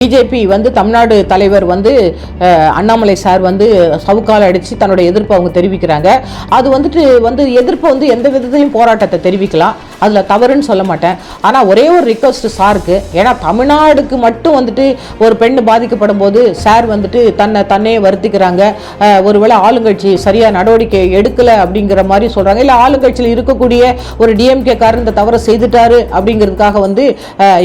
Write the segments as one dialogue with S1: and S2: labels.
S1: BJP வந்து தமிழ்நாடு தலைவர் வந்து அண்ணாமலை சார் வந்து சவுக்கால் அடித்து தன்னோட எதிர்ப்பை அவங்க தெரிவிக்கிறாங்க. அது வந்து எதிர்ப்பு வந்து எந்த விதத்தையும் போராட்டத்தை தெரிவிக்கலாம், அதில் தவறுன்னு சொல்ல மாட்டேன். ஆனால் ஒரே ஒரு ரிக்வஸ்ட் சாருக்கு, ஏன்னா தமிழ்நாடுக்கு மட்டும் ஒரு பெண் பாதிக்கப்படும் போது சார் தன்னை வருத்திக்கிறாங்க. ஒருவேளை ஆளுங்கட்சி சரியாக நடவடிக்கை எடுக்கலை அப்படிங்கிற மாதிரி சொல்கிறாங்க. இல்லை ஆளுங்கட்சியில் இருக்கக்கூடிய ஒரு டிஎம்கே காரர் இந்த தவறை செய்துட்டாரு அப்படிங்கிறதுக்காக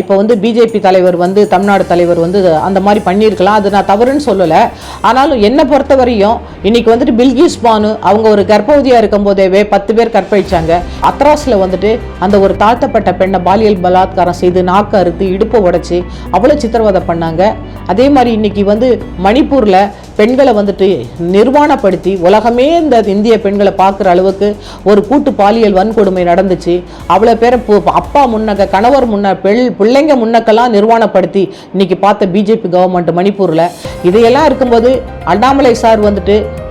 S1: இப்போ பிஜேபி தலைவர் தமிழ்நாடு தலைவர் அந்த மாதிரி பண்ணியிருக்கலாம். அது நான் தவறுன்னு சொல்லலை. ஆனாலும் என்னை பொறுத்தவரையும் இன்னைக்கு பில்கிஸ் பானு அவங்க ஒரு கர்ப்பவதியாக இருக்கும் போதேவே 10 பேர் கற்பழிச்சாங்க. அத்ராஸில் அந்த ஒரு தாழ்த்தப்பட்ட பெண்ணை பாலியல் பலாத்காரம் செய்து நாக்கு அறுத்து இடுப்பை உடைச்சி அவ்வளோ சித்திரவதை பண்ணாங்க. அதே மாதிரி இன்னைக்கு மணிப்பூரில் பெண்களை நிர்வாணப்படுத்தி உலகமே இந்த இந்திய பெண்களை பார்க்குற அளவுக்கு ஒரு கூட்டு பாலியல் வன்கொடுமை நடந்துச்சு. அவ்வளோ பேரை அப்பா முன்னக்க கணவர் முன்ன பிள்ளைங்க முன்னக்கெல்லாம் நிர்வாணப்படுத்தி இன்னைக்கு பார்த்த பிஜேபி கவர்மெண்ட் மணிப்பூரில். இதையெல்லாம் இருக்கும்போது அண்ணாமலை சார்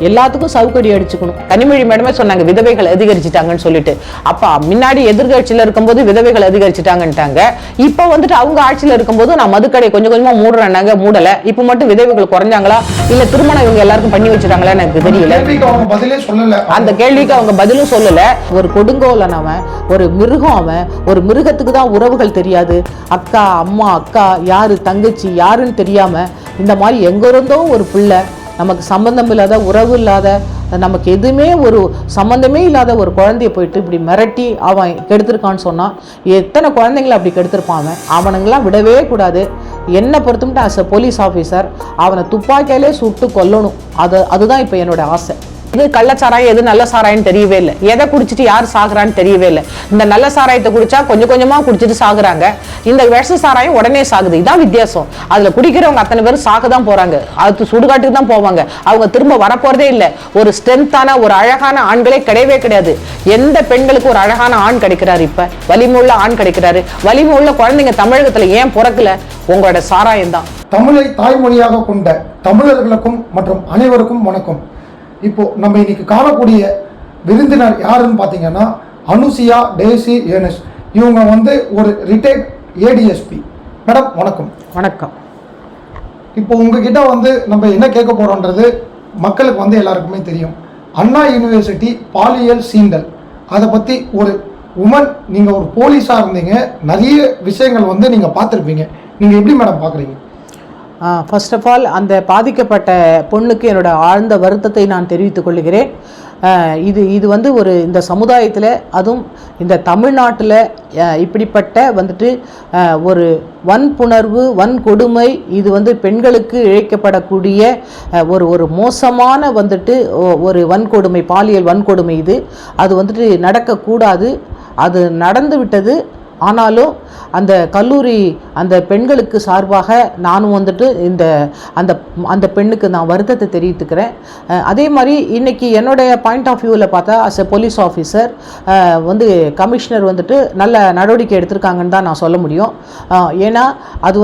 S1: எல்லாத்துக்கும் சவுக்கடி அடிச்சுக்கணும். கனிமொழி மேடமே சொன்னாங்க விதவைகள் அதிகரிச்சுட்டாங்கன்னு சொல்லிட்டு. அப்பா முன்னாடி எதிர்கட்சியில் இருக்கும்போது விதவைகள் அதிகரிச்சுட்டாங்கன்ட்டாங்க. இப்போ அவங்க ஆட்சியில் இருக்கும்போது நான் மதுக்கடை கொஞ்சம் கொஞ்சமாக மூடுறாங்க, மூடலை. இப்போ மட்டும் விதவைகள் குறைஞ்சாங்களா இல்லை திருமணம் இவங்க எல்லாருக்கும் பண்ணி வச்சுட்டாங்களா எனக்கு தெரியல. அந்த கேள்விக்கு அவங்க பதிலும் சொல்லல. ஒரு கொடுங்கோலனவன், ஒரு மிருகம், அவன் ஒரு மிருகத்துக்கு தான் உறவுகள் தெரியாது. அக்கா அம்மா அக்கா யாரு தங்கச்சி யாருன்னு தெரியாம இந்த மாதிரி எங்க இருந்தோ ஒரு பிள்ளை நமக்கு சம்பந்தம் இல்லாத உறவு இல்லாத நமக்கு எதுவுமே ஒரு சம்பந்தமே இல்லாத ஒரு குழந்தைய போயிட்டு இப்படி மிரட்டி அவன் கெடுத்திருக்கான்னு சொன்னா எத்தனை குழந்தைங்களை அப்படி கெடுத்திருப்பான். அவனுங்கெல்லாம் விடவே கூடாது. என்னை பொறுத்தமட்டும் ஆஸ் அ போலீஸ் ஆஃபீஸர் அவனை துப்பாக்கியாலே சுட்டு கொல்லணும். அதுதான் இப்போ என்னோட ஆசை. இது கள்ளச்சாராயம் எது நல்ல சாராயம்னு தெரியவே இல்லை. எதை குடிச்சிட்டு யார் சாகுறான்னு தெரியவே இல்லை. இந்த நல்ல சாராயத்தை குடிச்சா கொஞ்சம் கொஞ்சமா குடிச்சிட்டு சாகுறாங்க. இந்த விஷ சாராயம் உடனே சாகுது. இதான் வித்தியாசம். அதுல குடிக்கிறவங்க அத்தனை பேரும் சாகதான் போறாங்க. அது சுடுகாட்டுக்கு தான் போவாங்க. அவங்க திரும்ப வரப்போறதே இல்லை. ஒரு ஸ்ட்ரென்த்தான ஒரு அழகான ஆண்களே கிடையவே கிடையாது. எந்த பெண்களுக்கு ஒரு அழகான ஆண் கிடைக்கிறாரு? இப்ப வலிமுள்ள ஆண் கிடைக்கிறாரு. வலிமுள்ள குழந்தைங்க தமிழகத்துல ஏன் பிறக்கல? உங்களோட சாராயம் தான்.
S2: தமிழை தாய்மொழியாக கொண்ட தமிழர்களுக்கும் மற்றும் அனைவருக்கும் வணக்கம். இப்போ நம்ம இன்னைக்கு காணக்கூடிய விருந்தினர் யாருன்னு பார்த்தீங்கன்னா அனுசியா டேசி ஏனஸ். இவங்க ஒரு ரிட்டையர்ட் ஏடிஎஸ்பி. மேடம் வணக்கம்.
S1: வணக்கம்.
S2: இப்போ உங்ககிட்ட நம்ம என்ன கேட்க போறோன்றது மக்களுக்கு எல்லாருக்குமே தெரியும். அண்ணா யூனிவர்சிட்டி பாலியல் சீண்டல், அதை பற்றி ஒரு உமன், நீங்கள் ஒரு போலீஸாக இருந்தீங்க, நிறைய விஷயங்கள் நீங்கள் பார்த்துருப்பீங்க. நீங்கள் எப்படி மேடம் பார்க்குறீங்க?
S1: ஃபர்ஸ்ட் ஆஃப் ஆல் அந்த பாதிக்கப்பட்ட பொண்ணுக்கு என்னோட ஆழ்ந்த வருத்தத்தை நான் தெரிவித்துக் கொள்கிறேன். இது ஒரு இந்த சமுதாயத்தில், அதுவும் இந்த தமிழ்நாட்டில் இப்படிப்பட்ட ஒரு வன்புணர்வு வன்கொடுமை, இது பெண்களுக்கு இழைக்கப்படக்கூடிய ஒரு மோசமான ஒரு வன்கொடுமை, பாலியல் வன்கொடுமை. அது நடக்கக்கூடாது. அது நடந்து விட்டது. ஆனாலும் அந்த கல்லூரி அந்த பெண்களுக்கு சார்பாக நானும் அந்த பெண்ணுக்கு நான் வருத்தத்தை தெரிவித்துக்கிறேன். அதே மாதிரி இன்றைக்கி என்னுடைய பாயிண்ட் ஆஃப் வியூவில் பார்த்தா as a police officer commissioner நல்ல நடவடிக்கை எடுத்திருக்காங்கன்னு தான் நான் சொல்ல முடியும். ஏன்னா அது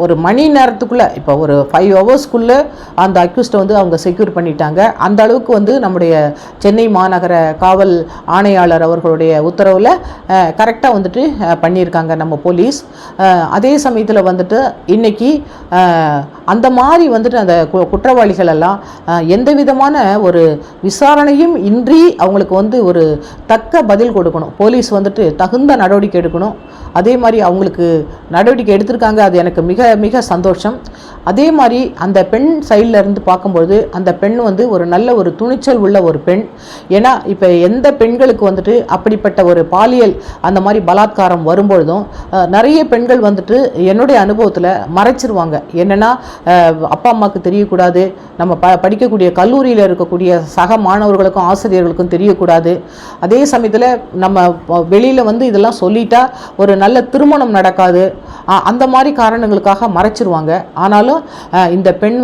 S1: ஒரு மணி நேரத்துக்குள்ளே, இப்போ ஒரு 5 ஹவர்ஸ்க்குள்ளே அந்த அக்யூஸ்டை அவங்க செக்யூர் பண்ணிட்டாங்க. அந்த அளவுக்கு நம்முடைய சென்னை மாநகர காவல் ஆணையாளர் அவர்களுடைய உத்தரவில் கரெக்டாக பண்ணியிருக்காங்க நம்ம போலீஸ். அதே சமயத்தில் இன்னைக்கு அந்த மாதிரி அந்த குற்றவாளிகள் எல்லாம் எந்த விதமான ஒரு விசாரணையும் இன்றி அவங்களுக்கு ஒரு தக்க பதில் கொடுக்கணும். போலீஸ் தகுந்த நடவடிக்கை எடுக்கணும். அதே மாதிரி அவங்களுக்கு நடவடிக்கை எடுத்திருக்காங்க. அது எனக்கு மிக மிக சந்தோஷம். அதே மாதிரி அந்த பெண் சைடில் இருந்து பார்க்கும்பொழுது அந்த பெண் ஒரு நல்ல ஒரு துணிச்சல் உள்ள ஒரு பெண். ஏன்னா இப்போ எந்த பெண்களுக்கு அப்படிப்பட்ட ஒரு பாலியல் அந்த மாதிரி பலாத்காரம் வரும்பொழுதும் நிறைய பெண்கள் என்னுடைய அனுபவத்தில் மறைச்சிருவாங்க. என்னென்னா அப்பா அம்மாவுக்கு தெரியக்கூடாது, நம்ம படிக்கக்கூடிய கல்லூரியில் இருக்கக்கூடிய சக மாணவர்களுக்கும் ஆசிரியர்களுக்கும் தெரியக்கூடாது. அதே சமயத்தில் நம்ம வெளியில் இதெல்லாம் சொல்லிட்டா ஒரு நல்ல திருமணம் நடக்காது. அந்த மாதிரி காரணங்களுக்காக மறைச்சிருவாங்க. ஆனாலும் இந்த பெண்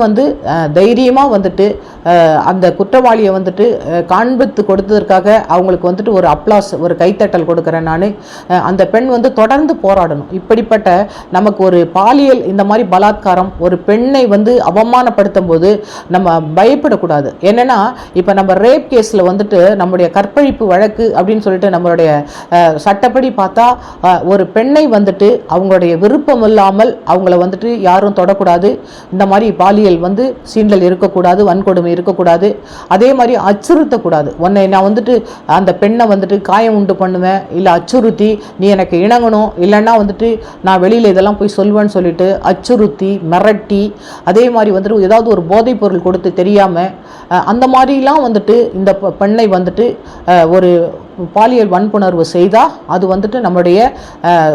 S1: தைரியமாக அந்த குற்றவாளியை காண்பித்து கொடுத்ததற்காக அவங்களுக்கு ஒரு அப்ளாஸ், ஒரு கைத்தட்டல் கொடுக்குறேன் நான். அந்த பெண் தொடர்ந்து போராடணும். இப்படிப்பட்ட நமக்கு ஒரு பாலியல் இந்த மாதிரி பலாத்காரம் ஒரு பெண்ணை அவமானப்படுத்தும் போது நம்ம பயப்படக்கூடாது. என்னன்னா இப்போ நம்ம ரேப் கேஸில் நம்முடைய கற்பழிப்பு வழக்கு அப்படின்னு சொல்லிட்டு நம்மளுடைய சட்டப்படி பார்த்தா ஒரு பெண்ணை வந்துட்டு அவங்களுடைய விருப்பம் இல்லாமல் அவங்கள வந்துட்டு யாரும் தொடக்கூடாது, இந்த மாதிரி பாலியல் வந்து சீண்டல் இருக்கக்கூடாது, வன்கொடுமை இருக்கக்கூடாது, அதே மாதிரி அச்சுறுத்தக்கூடாது. உன்னை நான் வந்துட்டு அந்த பெண்ணை வந்துட்டு காயம் உண்டு பண்ணுவேன், இல்லை அச்சுறுத்தி நீ எனக்கு இணங்கணும், இல்லைன்னா வந்துட்டு நான் வெளியில் இதெல்லாம் போய் சொல்வேன்னு சொல்லிட்டு அச்சுறுத்தி மிரட்டி, அதே மாதிரி வந்துட்டு ஏதாவது ஒரு போதைப் பொருள் கொடுத்து தெரியாமல் அந்த மாதிரிலாம் வந்துட்டு இந்த பெண்ணை வந்துட்டு ஒரு பாலியல் வன்புணர்வு செய்தால் அது வந்துட்டு நம்முடைய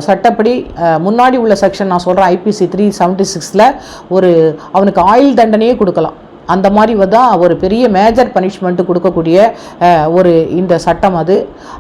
S1: சட்டப்படி முன்னாடி உள்ள செக்ஷன் நான் சொல்கிறேன் IPC 376 ஒரு அவனுக்கு ஆயுள் தண்டனையே கொடுக்கலாம். அந்த மாதிரி தான் ஒரு பெரிய மேஜர் பனிஷ்மெண்ட்டு கொடுக்கக்கூடிய ஒரு இந்த சட்டம் அது.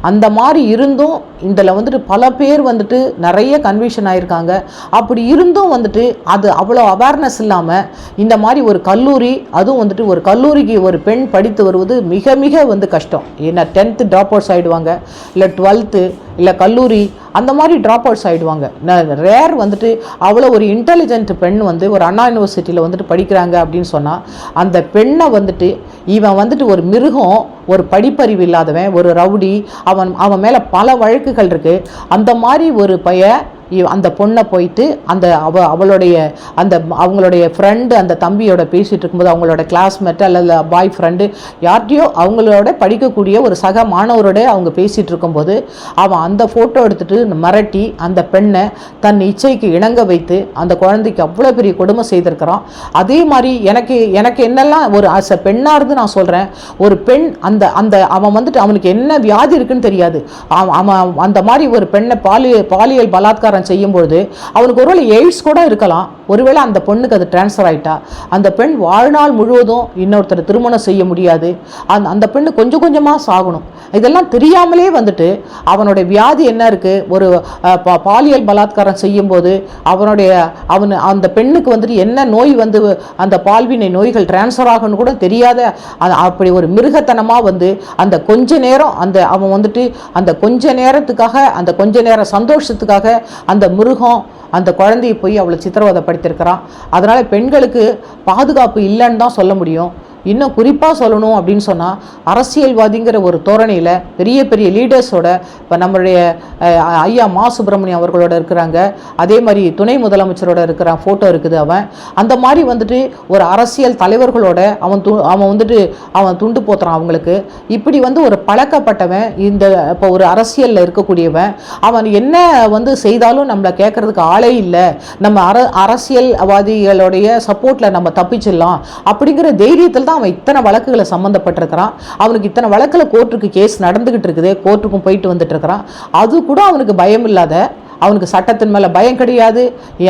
S1: அந்த மாதிரி இருந்தும் இதில் வந்துட்டு பல பேர் வந்துட்டு நிறைய கன்விஷன் ஆகியிருக்காங்க. அப்படி இருந்தும் வந்துட்டு அது அவ்வளோ அவேர்னஸ் இல்லாமல் இந்த மாதிரி ஒரு கல்லூரி, அதுவும் வந்துட்டு ஒரு கல்லூரிக்கு ஒரு பெண் படித்து வருவது மிக மிக வந்து கஷ்டம். ஏன்னா 10th ட்ராப் அவுட்ஸ் ஆகிடுவாங்க, இல்லை 12th இல்லை கல்லூரி அந்த மாதிரி ட்ராப் அவுட்ஸ் ஆகிடுவாங்க. ரேர் வந்துட்டு அவ்வளோ ஒரு இன்டெலிஜென்ட் பெண் வந்து ஒரு அண்ணா யூனிவர்சிட்டியில் வந்துட்டு படிக்கிறாங்க அப்படின்னு சொன்னால் அந்த பெண்ணை வந்துட்டு இவன் வந்துட்டு ஒரு மிருகம், ஒரு படிப்பறிவு இல்லாதவன், ஒரு ரவுடி, அவன் மேலே பல வழக்குகள் இருக்குது. அந்த மாதிரி ஒரு அந்த பொண்ணை போயிட்டு அவளுடைய அவங்களுடைய ஃப்ரெண்டு அந்த தம்பியோட பேசிகிட்டு இருக்கும்போது அவங்களோட கிளாஸ்மேட் அல்லது பாய் ஃப்ரெண்டு யார்கிட்டையோ அவங்களோட படிக்கக்கூடிய ஒரு சக மாணவரோட அவங்க பேசிகிட்டு இருக்கும்போது அவன் அந்த ஃபோட்டோ எடுத்துகிட்டு மிரட்டி அந்த பெண்ணை தன் இச்சைக்கு இணங்க வைத்து அந்த குழந்தைக்கு அவ்வளோ பெரிய கொடுமை செய்திருக்கிறான். அதே மாதிரி எனக்கு என்னெல்லாம் ஒரு பெண்ணாக இருந்து நான் சொல்கிறேன், ஒரு பெண் அவன் வந்துட்டு அவனுக்கு என்ன வியாதி இருக்குன்னு தெரியாது, அவன் அந்த மாதிரி ஒரு பெண்ணை பாலியல் பலாத்காரம் செய்யும்பொழுது அவனுக்கு ஒருவேளை எய்ட்ஸ் கூட இருக்கலாம். ஒருவேளை அந்த பொண்ணுக்கு அது டிரான்ஸ்ஃபர் ஆயிட்டா அந்த பெண் வாழ்நாள் முழுவதும் இன்னொருத்தர் திருமணம் செய்ய முடியாது. அந்த பெண்ணு கொஞ்சம் கொஞ்சமாக சாகணும். இதெல்லாம் தெரியாமலே வந்துட்டு அவனுடைய வியாதி என்ன இருக்கு, ஒரு பாலியல் பலாத்காரம் செய்யும்போது அந்த பெண்ணுக்கு வந்துட்டு என்ன நோய் வந்து அந்த பால்வினை நோய்கள் டிரான்ஸ்ஃபர் ஆகணும்னு கூட தெரியாத அப்படி ஒரு மிருகத்தனமாக வந்து அந்த கொஞ்ச நேரம் அவன் வந்துட்டு அந்த கொஞ்ச நேரத்துக்காக அந்த கொஞ்ச நேர சந்தோஷத்துக்காக அந்த மிருகம் அந்த குழந்தையை போய் அவளை சித்திரவதைப்படுத்தியிருக்கிறான். அதனால் பெண்களுக்கு பாதுகாப்பு இல்லைன்னு தான் சொல்ல முடியும். இன்னும் குறிப்பாக சொல்லணும் அப்படின்னு சொன்னால் அரசியல்வாதிங்கிற ஒரு தோரணையில் பெரிய பெரிய லீடர்ஸோட இப்போ நம்மளுடைய ஐயா மா சுப்பிரமணியம் அவர்களோட இருக்கிறாங்க, அதே மாதிரி துணை முதலமைச்சரோட இருக்கிற ஃபோட்டோ இருக்குது. அந்த மாதிரி வந்துட்டு ஒரு அரசியல் தலைவர்களோட அவன் துண்டு போத்துறான் அவங்களுக்கு. இப்படி வந்து ஒரு பழக்கப்பட்டவன் இப்போ ஒரு அரசியலில் இருக்கக்கூடியவன் அவன் என்ன வந்து செய்தாலும் நம்மளை கேட்கறதுக்கு ஆளே இல்லை, நம்ம அரசியல்வாதிகளுடைய சப்போர்ட்டில் நம்ம தப்பிச்சிடலாம் அப்படிங்கிற தைரியத்தில் தான் அவன் இத்தனை வழக்குகளை சம்மந்தப்பட்டிருக்கிறான். அவனுக்கு இத்தனை வழக்கில் கோர்ட்டுக்கு கேஸ் நடந்துகிட்டு இருக்குது, கோர்ட்டுக்கும் போயிட்டு வந்துட்டு இருக்கிறான். அது கூட அவனுக்கு பயம் இல்லாத, அவனுக்கு சட்டத்தின் மேலே பயம் கிடையாது,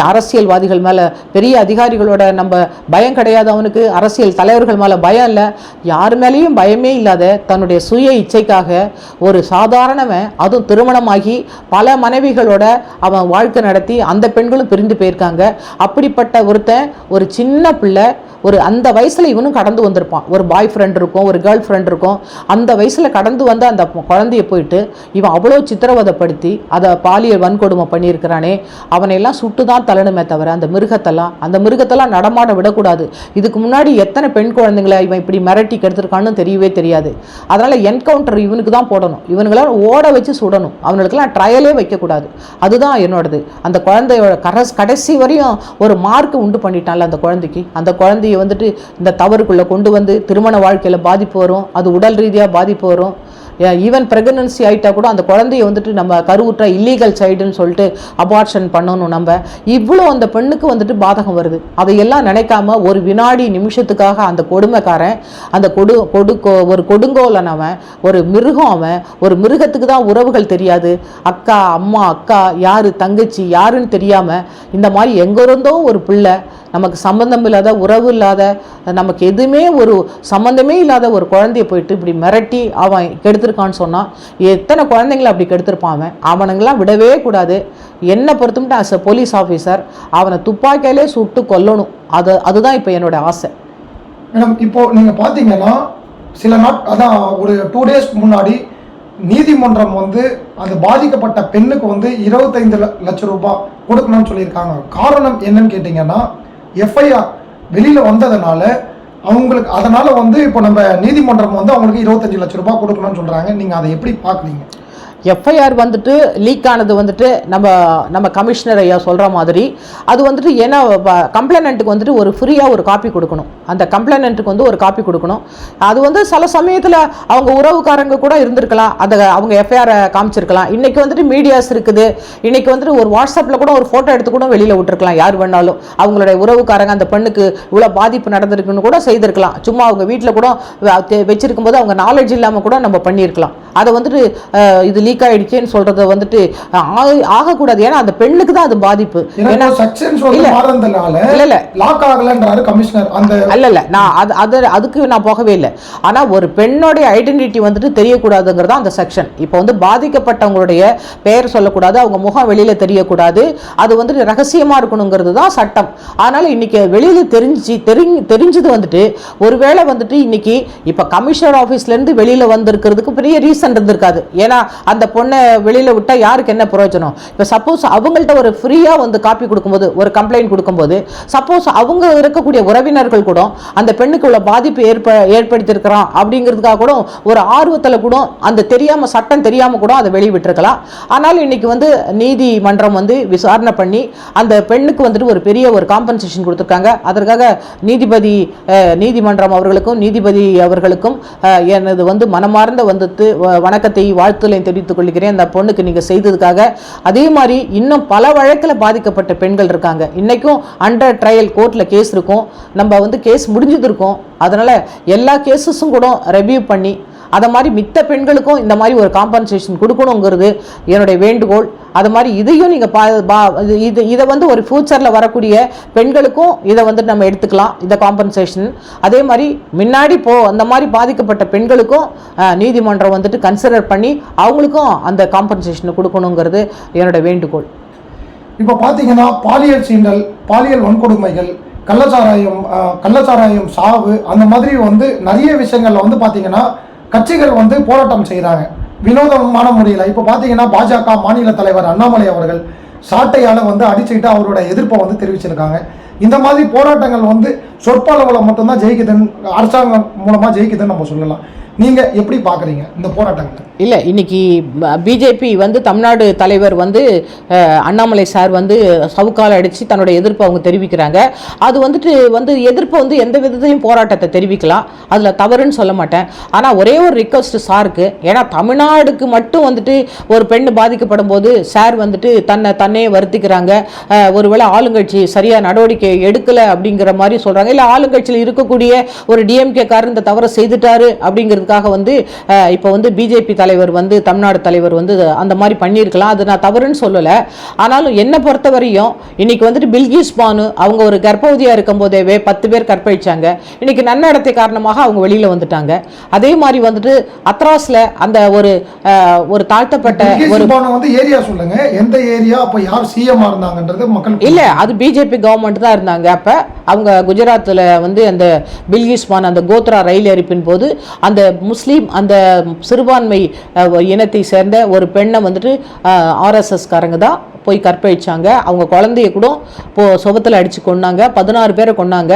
S1: அரசியல்வாதிகள் மேலே பெரிய அதிகாரிகளோட நம்ம பயம் கிடையாது, அவனுக்கு அரசியல் தலைவர்கள் மேலே பயம் இல்லை, யார் மேலேயும் பயமே இல்லாத தன்னுடைய சுய இச்சைக்காக ஒரு சாதாரணவன், அதுவும் திருமணமாகி பல மனைவிகளோட அவன் வாழ்க்கை நடத்தி அந்த பெண்களும் பிரிந்து போயிருக்காங்க. அப்படிப்பட்ட ஒருத்தன் ஒரு சின்ன பிள்ளை அந்த வயசில் இவனும் கடந்து வந்திருப்பான். ஒரு பாய் ஃப்ரெண்ட் இருக்கும், ஒரு கேர்ள் ஃப்ரெண்ட் இருக்கும். அந்த வயசில் கடந்து வந்து அந்த குழந்தைய போயிட்டு இவன் அவ்வளோ சித்திரவதைப்படுத்தி அதை பாலியல் வன்கொடுமை பண்ணியிருக்கிறானே, அவனையெல்லாம் சுட்டு தான் தள்ளணுமே தவிர அந்த மிருகத்தெல்லாம் நடமாட விடக்கூடாது. இதுக்கு முன்னாடி எத்தனை பெண் குழந்தைங்களை இவன் இப்படி மிரட்டி கெடுத்திருக்கான்னு தெரியவே தெரியாது. அதனால் என்கவுண்டர் இவனுக்கு தான் போடணும், இவனுங்களாம் ஓட வச்சு சுடணும், அவனுக்கெல்லாம் ட்ரையலே வைக்கக்கூடாது. அதுதான் என்னோடது. அந்த குழந்தையோட கடைசி வரையும் ஒரு மார்க் உண்டு பண்ணிட்டான்ல அந்த குழந்தைக்கு. அந்த குழந்தைய வந்துட்டு இந்த தவறுக்குள்ளே கொண்டு வந்து திருமண வாழ்க்கையில் பாதிப்பு வரும், அது உடல் ரீதியாக பாதிப்பு வரும். ஈவன் ப்ரெக்னன்சி ஆகிட்டா கூட அந்த குழந்தைய வந்துட்டு நம்ம கருவுற்றா இல்லீகல் சைல்டுன்னு சொல்லிட்டு அபார்ஷன் பண்ணணும். நம்ம இவ்வளோ அந்த பெண்ணுக்கு வந்துட்டு பாதகம் வருது. அதையெல்லாம் நினைக்காம ஒரு வினாடி நிமிஷத்துக்காக அந்த கொடுமைக்காரன் அந்த ஒரு கொடுங்கோலன் அவன், ஒரு மிருகம் அவன். ஒரு மிருகத்துக்கு தான் உறவுகள் தெரியாது, அக்கா அம்மா அக்கா யாரு தங்கச்சி யாருன்னு தெரியாமல் இந்த மாதிரி எங்கிருந்தோ ஒரு பிள்ளை நமக்கு சம்பந்தம் இல்லாத, உறவு இல்லாத, நமக்கு எதுவுமே ஒரு சம்பந்தமே இல்லாத ஒரு குழந்தைய போயிட்டு இப்படி மிரட்டி அவன் கெடுத்திருக்கான்னு சொன்னால் எத்தனை குழந்தைங்களை அப்படி கெடுத்திருப்பான். அவனுங்களாம் விடவே கூடாது. என்னை பொறுத்தும்ட்டு அஸ் அ போலீஸ் ஆஃபீஸர் அவனை துப்பாக்கியிலே சுட்டு கொல்லணும். அதுதான் இப்போ என்னோட ஆசை.
S2: மேடம், இப்போது நீங்கள் பார்த்தீங்கன்னா சில அதான் ஒரு 2 days முன்னாடி நீதிமன்றம் வந்து அந்த பாதிக்கப்பட்ட பெண்ணுக்கு வந்து 25 லட்சம் ரூபாய் கொடுக்கணும்னு சொல்லியிருக்காங்க. காரணம் என்னன்னு கேட்டிங்கன்னா எஃப்ஐஆர் வெளியில் வந்ததுனால அவங்களுக்கு, அதனால் வந்து இப்போ நம்ம நீதிமன்றம் வந்து அவங்களுக்கு 25 லட்சம் ரூபாய் கொடுக்கணும்னு சொல்கிறாங்க. நீங்கள் அதை எப்படி பார்க்குறீங்க?
S1: எஃப்ஐஆர் வந்துட்டு லீக் ஆனது வந்துட்டு நம்ம கமிஷனர் ஐயா சொல்கிற மாதிரி அது வந்துட்டு ஏன்னா கம்ப்ளைனண்ட்டுக்கு வந்துட்டு ஒரு ஃப்ரீயாக ஒரு காப்பி கொடுக்கணும். அந்த கம்ப்ளைனண்ட்டுக்கு வந்து ஒரு காப்பி கொடுக்கணும். அது வந்து சில சமயத்தில் அவங்க உறவுக்காரங்க கூட இருந்திருக்கலாம், அதை அவங்க எஃப்ஐஆரை காமிச்சிருக்கலாம். இன்றைக்கி வந்துட்டு மீடியாஸ் இருக்குது, இன்றைக்கி வந்துட்டு ஒரு வாட்ஸ்அப்பில் கூட ஒரு ஃபோட்டோ எடுத்து கூட வெளியில் விட்டுருக்கலாம். யார் வேணாலும் அவங்களுடைய உறவுக்காரங்க அந்த பெண்ணுக்கு இவ்வளோ பாதிப்பு நடந்திருக்குன்னு கூட செய்திருக்கலாம். சும்மா அவங்க வீட்டில் கூட வச்சிருக்கும் போது அவங்க நாலேஜ் இல்லாமல் கூட நம்ம பண்ணியிருக்கலாம். அதை வந்துட்டு இது லீக் ஆயிடுச்சேன்னு சொல்றத வந்துட்டு ஆகக்கூடாது. ஏன்னா அந்த பெண்ணுக்கு தான் அது பாதிப்பு.
S2: ஏன்னா செக்ஷன் இல்ல லாக் ஆகலன்றாரு கமிஷனர்.
S1: இல்ல நான் அதுக்கு நான் போகவே இல்லை. ஆனா ஒரு பெண்ணோட ஐடென்டிட்டி வந்துட்டு தெரியக்கூடாதுங்கிறதா அந்த செக்ஷன். இப்போ வந்து பாதிக்கப்பட்டவங்களுடைய பெயர் சொல்லக்கூடாது, அவங்க முகம் வெளியில தெரியக்கூடாது, அது வந்துட்டு ரகசியமா இருக்கணுங்கிறது தான் சட்டம். அதனால இன்னைக்கு வெளியில தெரிஞ்சது வந்துட்டு ஒருவேளை வந்துட்டு இன்னைக்கு இப்ப கமிஷனர் ஆபீஸ்ல இருந்து வெளியில வந்திருக்கிறதுக்கு பெரிய ரீசன் இருந்திருக்காது. ஏன்னா அந்த பொண்ணை வெளியில விட்டா யாருக்கு என்ன பிரயோஜனம்? இப்ப சப்போஸ் அவங்கள்ட்ட ஒரு ஃப்ரீயா வந்து காப்பி கொடுக்கும்போது, ஒரு கம்ப்ளைண்ட் கொடுக்கும்போது, சப்போஸ் அவங்க இருக்கக்கூடிய உறவினர்கள் கூட அந்த பெண்ணுக்கு உள்ள பாதிப்பு ஏற்படுத்தியிருக்கிறான் அப்படிங்கிறதுக்காக கூட ஒரு ஆர்வத்தில் கூட அந்த தெரியாம சட்டம் தெரியாம கூட அதை வெளியிட்டிருக்கலாம். ஆனால் இன்னைக்கு வந்து நீதிமன்றம் வந்து விசாரணை பண்ணி அந்த பெண்ணுக்கு வந்துட்டு ஒரு பெரிய ஒரு காம்பன்சேஷன் கொடுத்துருக்காங்க. அதற்காக நீதிமன்றம் அவர்களுக்கும் நீதிபதி அவர்களுக்கும் எனது வந்து மனமார்ந்த வந்துட்டு வணக்கத்தை வாழ்த்துலையும் தெரிவித்துக் கொள்கிறேன் அந்த பொண்ணுக்கு நீங்க செய்ததுக்காக. அதே மாதிரி இன்னும் பல வழக்கில் பாதிக்கப்பட்ட பெண்கள் இருக்காங்க. இன்னைக்கும் அண்டர் ட்ரையல் கோர்ட்ல கேஸ் இருக்கும், நம்ம வந்து கேஸ் முடிஞ்சது இருக்கும். அதனால எல்லா கேஸஸும் கூட ரெவியூ பண்ணி அதை மாதிரி மித்த பெண்களுக்கும் இந்த மாதிரி ஒரு காம்பன்சேஷன் கொடுக்கணுங்கிறது என்னுடைய வேண்டுகோள். அது மாதிரி இதையும் நீங்கள் இதை வந்து ஒரு ஃபியூச்சரில் வரக்கூடிய பெண்களுக்கும் இதை வந்து நம்ம எடுத்துக்கலாம், இந்த காம்பன்சேஷன். அதே மாதிரி முன்னாடி அந்த மாதிரி பாதிக்கப்பட்ட பெண்களுக்கும் நீதிமன்றம் வந்துட்டு கன்சிடர் பண்ணி அவங்களுக்கும் அந்த காம்பன்சேஷனை கொடுக்கணுங்கிறது என்னோட வேண்டுகோள்.
S2: இப்போ பார்த்தீங்கன்னா பாலியல் சீண்டல், பாலியல் வன்கொடுமைகள், கள்ளச்சாராயம் சாவு, அந்த மாதிரி வந்து நிறைய விஷயங்கள்ல வந்து பார்த்தீங்கன்னா கட்சிகள் வந்து போராட்டம் செய்கிறாங்க வினோதமான முறையில். இப்போ பார்த்தீங்கன்னா பாஜக மாநில தலைவர் அண்ணாமலை அவர்கள் சாட்டையால் வந்து அடிச்சுக்கிட்டு அவரோட எதிர்ப்பை வந்து தெரிவிச்சிருக்காங்க. இந்த மாதிரி போராட்டங்கள் வந்து சொற்ப அளவில் மட்டும்தான் ஜெயிக்குதுன்னு, அரசாங்கம் மூலமாக ஜெயிக்குதுன்னு நம்ம சொல்லலாம். நீங்கள் எப்படி பார்க்குறீங்க இந்த போராட்டங்கள்?
S1: இல்லை, இன்னைக்கு பிஜேபி வந்து தமிழ்நாடு தலைவர் வந்து அண்ணாமலை சார் வந்து சவுக்கால் அடித்து தன்னோட எதிர்ப்பை அவங்க தெரிவிக்கிறாங்க. அது வந்துட்டு எதிர்ப்பை வந்து எந்த விதத்தையும் போராட்டத்தை தெரிவிக்கலாம், அதில் தவறுன்னு சொல்ல மாட்டேன். ஆனால் ஒரே ஒரு ரிக்வஸ்ட் சாருக்கு, ஏன்னா தமிழ்நாடுக்கு மட்டும் வந்துட்டு ஒரு பெண் பாதிக்கப்படும் போது சார் வந்துட்டு தன்னை வருத்திக்கிறாங்க. ஒருவேளை ஆளுங்கட்சி சரியாக நடவடிக்கை எடுக்கலை அப்படிங்கிற மாதிரி சொல்கிறாங்க. இல்லை ஆளுங்கட்சியில் இருக்கக்கூடிய ஒரு டிஎம்கே காரர் இந்த தவறை செய்துட்டாரு அப்படிங்கிறதுக்காக வந்து இப்போ வந்து பிஜேபி தலைவர் வந்து தமிழ்நாடு தலைவர் வந்து அந்த மாதிரி பண்ணியிருக்கலாம். அது நான் தவறுன்னு சொல்லலை. ஆனாலும் என்னை பொறுத்தவரையும் இன்னைக்கு வந்துட்டு பில்கிஸ் பானு அவங்க ஒரு கர்ப்பவதியாக இருக்கும் போதேவே 10 பேர் கற்பழிச்சாங்க. இன்னைக்கு நன்னடத்தை காரணமாக அவங்க வெளியில் வந்துட்டாங்க. அதே மாதிரி வந்துட்டு அத்ராஸ்ல அந்த ஒரு தாழ்த்தப்பட்ட
S2: ஒரு ஏரியா சொல்லுங்க, எந்த ஏரியா, அப்போ யார் சிஎம் இருந்தாங்கன்றது மக்கள்
S1: இல்லை, அது பிஜேபி கவர்மெண்ட் தான் இருந்தாங்க. அப்போ அவங்க குஜராத்தில் வந்து அந்த பில்கிஸ் பானு அந்த கோத்ரா ரயில் எரிப்பின் போது அந்த முஸ்லீம் அந்த சிறுபான்மை இனத்தை சேர்ந்த ஒரு பெண்ணை வந்துட்டு ஆர்எஸ்எஸ் காரங்க தான் போய் கற்பழிச்சாங்க. அவங்க குழந்தைய கூட சுபத்தில் அடித்து கொண்டாங்க, 16 பேரை கொண்டாங்க.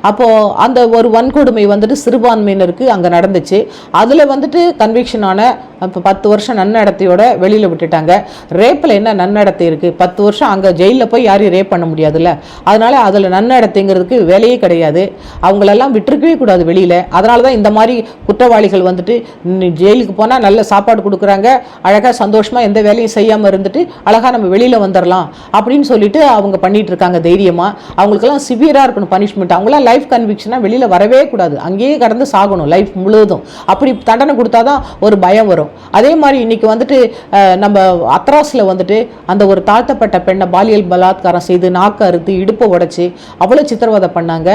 S1: அப்போது அந்த ஒரு வன்கொடுமை வந்துட்டு சிறுபான்மையினருக்கு அங்கே நடந்துச்சு. அதில் வந்துட்டு கன்விக்ஷன் ஆன இப்போ 10 வருஷம் நன்னடத்தையோட வெளியில் விட்டுட்டாங்க. ரேப்பில் என்ன நன்னடத்தை இருக்குது? 10 வருஷம் அங்கே ஜெயிலில் போய் யாரையும் ரேப் பண்ண முடியாதுல்ல. அதனால் அதில் நன்னடத்தைங்கிறதுக்கு வேலையே கிடையாது. அவங்களெல்லாம் விட்டுருக்கவே கூடாது வெளியில். அதனால தான் இந்த மாதிரி குற்றவாளிகள் வந்துட்டு ஜெயிலுக்கு போனால் நல்ல சாப்பாடு கொடுக்குறாங்க, அழகாக சந்தோஷமாக எந்த வேலையும் செய்யாமல் இருந்துட்டு அழகாக நம்ம வெளியில் வந்துடலாம் அப்படின்னு சொல்லிட்டு அவங்க பண்ணிட்டு இருக்காங்க தைரியமாக. அவங்களுக்கெல்லாம் சிவியராக இருக்கணும் பனிஷ்மெண்ட். அவங்களாம் லைஃப் கன்விக்ஷனாக வெளியில் வரவே கூடாது, அங்கேயே கடந்து சாகணும் லைஃப் முழுவதும். அப்படி தண்டனை கொடுத்தாதான் ஒரு பயம் வரும். அதே மாதிரி இன்னைக்கு வந்துட்டு நம்ம அத்ராஸில் வந்துட்டு அந்த ஒரு தாழ்த்தப்பட்ட பெண்ணை பாலியல் பலாத்காரம் செய்து நாக்கு அறுத்து இடுப்பை உடைச்சி அவ்வளோ சித்திரவதை பண்ணாங்க.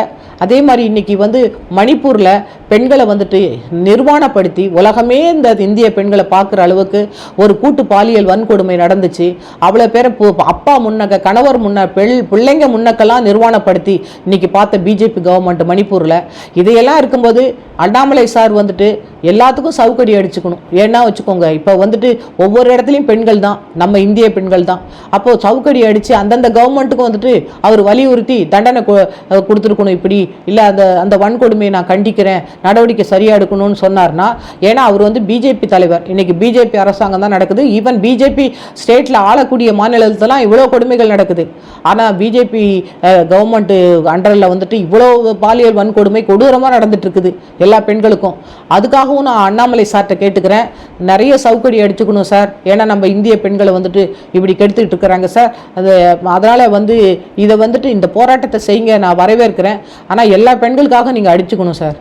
S1: அதே மாதிரி இன்னைக்கு வந்து மணிப்பூரில் பெண்களை வந்துட்டு நிர்வாணப்படுத்தி உலகமே இந்த இந்திய பெண்களை பார்க்குற அளவுக்கு ஒரு கூட்டு பாலியல் வன்கொடுமை நடந்துச்சு. அவ்வளோ பேரை அப்பா முன்னக்க, கணவர் முன்ன, பிள்ளைங்க முன்னக்கெல்லாம் நிர்வாணப்படுத்தி இன்னைக்கு பார்த்த பிஜேபி கவர்மெண்ட் மணிப்பூரில். இதையெல்லாம் இருக்கும்போது அண்ணாமலை சார் வந்துட்டு எல்லாத்துக்கும் சவுக்கடி அடிச்சுக்கணும். ஏன்னா வச்சுக்கோங்க, இப்போ வந்துட்டு ஒவ்வொரு இடத்துலையும் பெண்கள் தான், நம்ம இந்திய பெண்கள் தான். அப்போது சவுக்கடி அடித்து அந்தந்த கவர்மெண்ட்டுக்கும் வந்துட்டு அவர் வலியுறுத்தி தண்டனை கொடுத்துருக்கணும். இப்படி இல்லை, அந்த வன்கொடுமையை நான் கண்டிக்கிறேன், நடவடிக்கை சரியாக எடுக்கணும்னு சொன்னார்னா, ஏன்னா அவர் வந்து பிஜேபி தலைவர். இன்னைக்கு பிஜேபி அரசாங்கம் தான் நடக்குது. ஈவன் பிஜேபி ஸ்டேட்டில் ஆளக்கூடிய மாநிலத்திலாம் இவ்வளோ கொடுமைகள் நடக்குது. ஆனால் பிஜேபி கவர்மெண்ட்டு அண்டரில் வந்துட்டு இவ்வளோ பாலியல் வன்கொடுமை கொடூரமாக நடந்துட்டு இருக்குது எல்லா பெண்களுக்கும். அதுக்காகவும் நான் அண்ணாமலை சார்கிட்ட கேட்டுக்கிறேன், நிறைய சவுக்கடி அடிச்சுக்கணும் சார். ஏன்னா நம்ம இந்திய பெண்களை வந்துட்டு இப்படி கெடுத்துக்கிட்டு இருக்கிறாங்க சார். அதனால் வந்து இதை வந்துட்டு இந்த போராட்டத்தை செய்யுங்க, நான் வரவேற்கிறேன். ஆனால் எல்லா பெண்களுக்காக நீங்கள் அடிச்சுக்கணும் சார்.